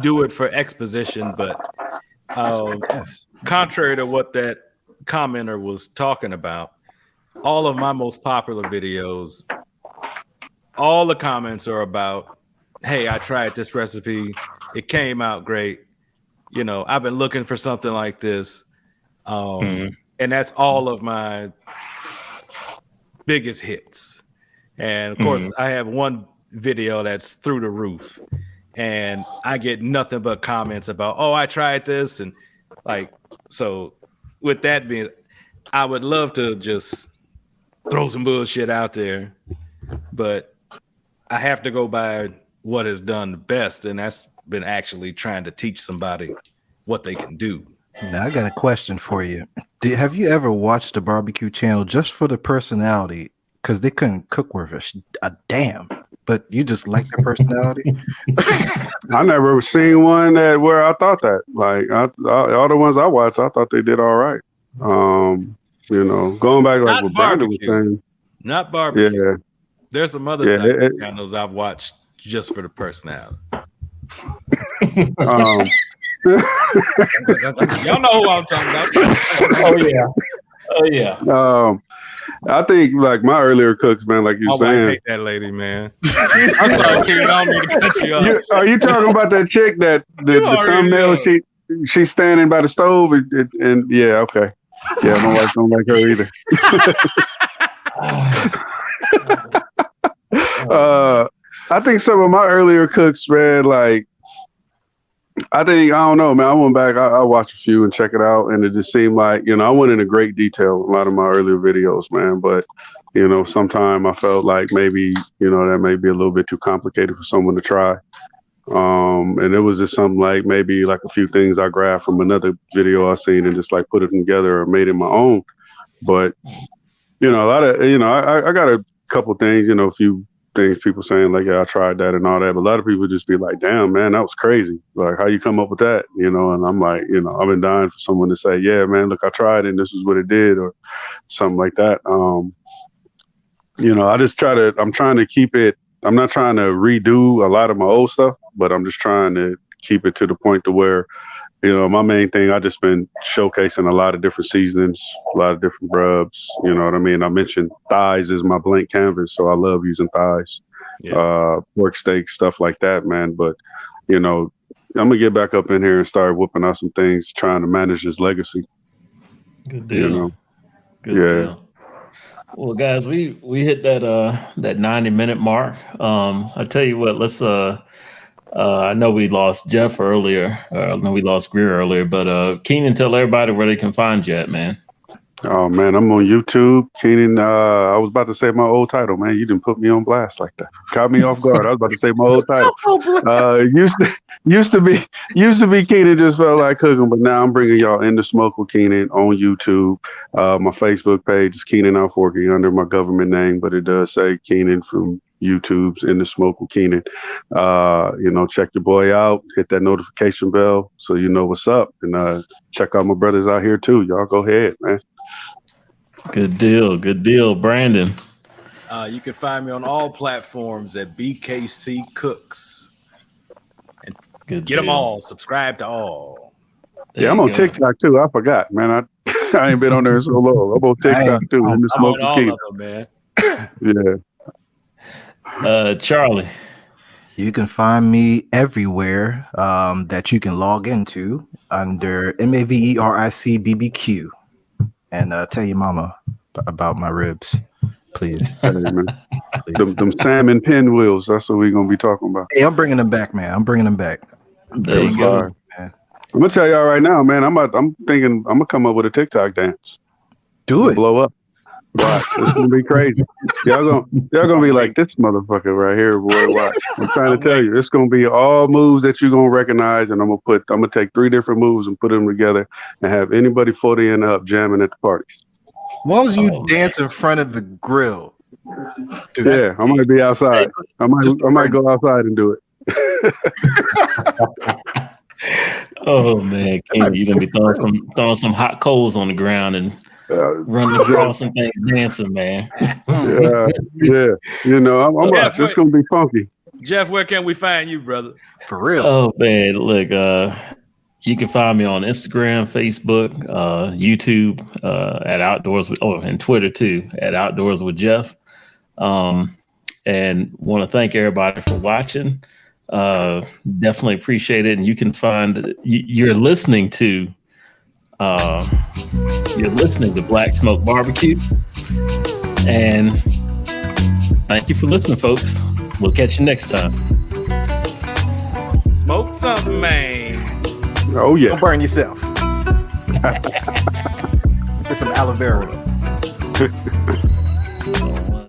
do it for exposition, but contrary to what that commenter was talking about, all of my most popular videos, all the comments are about, hey, I tried this recipe. It came out great. I've been looking for something like this. And that's all of my biggest hits. And of course, I have one video that's through the roof, and I get nothing but comments about, oh, I tried this, and like So with that being, I would love to just throw some bullshit out there, but I have to go by what is done the best, and that's been actually trying to teach somebody what they can do. Now I got a question for you. Have you ever watched the barbecue channel just for the personality? Because they couldn't cook worth a damn, but you just like their personality. I never seen one where I thought that. Like all the ones I watched, I thought they did all right. Going back like what Brandon was saying. Not barbecue. Yeah. There's some other type of channels I've watched just for the personality. Y'all know who I'm talking about. Oh yeah. I think like my earlier cooks, man, like you're saying. I hate that lady, man. I'm sorry, Karen, I don't mean to cut you off. Are you talking about that chick that the thumbnail? She's standing by the stove and yeah, okay. Yeah, my wife don't like her either. I think some of my earlier cooks, man, like I don't know, man. I went back, I watched a few and check it out, and it just seemed like, I went into great detail in a lot of my earlier videos, man. But, sometimes I felt like maybe, that may be a little bit too complicated for someone to try. And it was just something like maybe like a few things I grabbed from another video I seen and just like put it together or made it my own. But, a lot of, I got a couple things, a few things people saying like, yeah, I tried that and all that. But a lot of people just be like, damn, man, that was crazy. Like, how you come up with that? And I'm like, I've been dying for someone to say, yeah, man, look, I tried and this is what it did or something like that. I just I'm trying to keep it. I'm not trying to redo a lot of my old stuff, but I'm just trying to keep it to the point to where, my main thing, I just been showcasing a lot of different seasonings, a lot of different rubs. You know what I mean? I mentioned thighs is my blank canvas, so I love using thighs, pork steak, stuff like that, man. But, I'm going to get back up in here and start whooping out some things, trying to manage his legacy. Good deal. Good deal. Well, guys, we hit that 90-minute mark. I tell you what, let's I know we lost Jeff earlier. I know we lost Greer earlier, but Keenan, tell everybody where they can find you at, man. Oh man, I'm on YouTube. Keenan, I was about to say my old title, man. You didn't put me on blast like that. Caught me off guard. I was about to say my old title. Used to be Keenan just felt like cooking, but now I'm bringing y'all In the Smoke with Keenan on YouTube. My Facebook page is Keenan Alforky under my government name, but it does say Keenan from YouTube's In the Smoke with Keenan. Check your boy out, hit that notification bell so you know what's up, and check out my brothers out here too. Y'all go ahead, man. Good deal, Brandon. You can find me on all platforms at BKC Cooks. And get them all. Subscribe to all. Yeah, I'm on TikTok too. I forgot, man. I ain't been on there so long. I'm on TikTok too. In the Smoke with Keenan. Man. Yeah. Charlie. You can find me everywhere that you can log into under MAVERIC BBQ. And tell your mama about my ribs, please. Hey, man. Them salmon pinwheels, that's what we're going to be talking about. Hey, I'm bringing them back, man. I'm bringing them back. There you go. Man. I'm going to tell y'all right now, man, I'm thinking I'm going to come up with a TikTok dance. Do it. Blow up. Watch. It's gonna be crazy. Y'all gonna be like, this motherfucker right here, boy. Watch. I'm trying to tell you, it's gonna be all moves that you're gonna recognize, and I'm gonna take 3 different moves and put them together and have anybody 40 and up jamming at the parties. As long as you dance in front of the grill. Dude, yeah, I might be outside. I might go outside and do it. Oh man, King, you're gonna be throwing some hot coals on the ground and running across and things, dancing, man. Yeah. I'm watching. It's gonna be funky. Jeff, where can we find you, brother? For real? Oh man, look, you can find me on Instagram, Facebook, YouTube, at Outdoors with, and Twitter too, at Outdoors with Jeff. And want to thank everybody for watching. Definitely appreciate it. And you can find you're listening to Black Smoke Barbecue. And thank you for listening, folks. We'll catch you next time. Smoke something, man. Oh yeah. Don't burn yourself. With some aloe vera.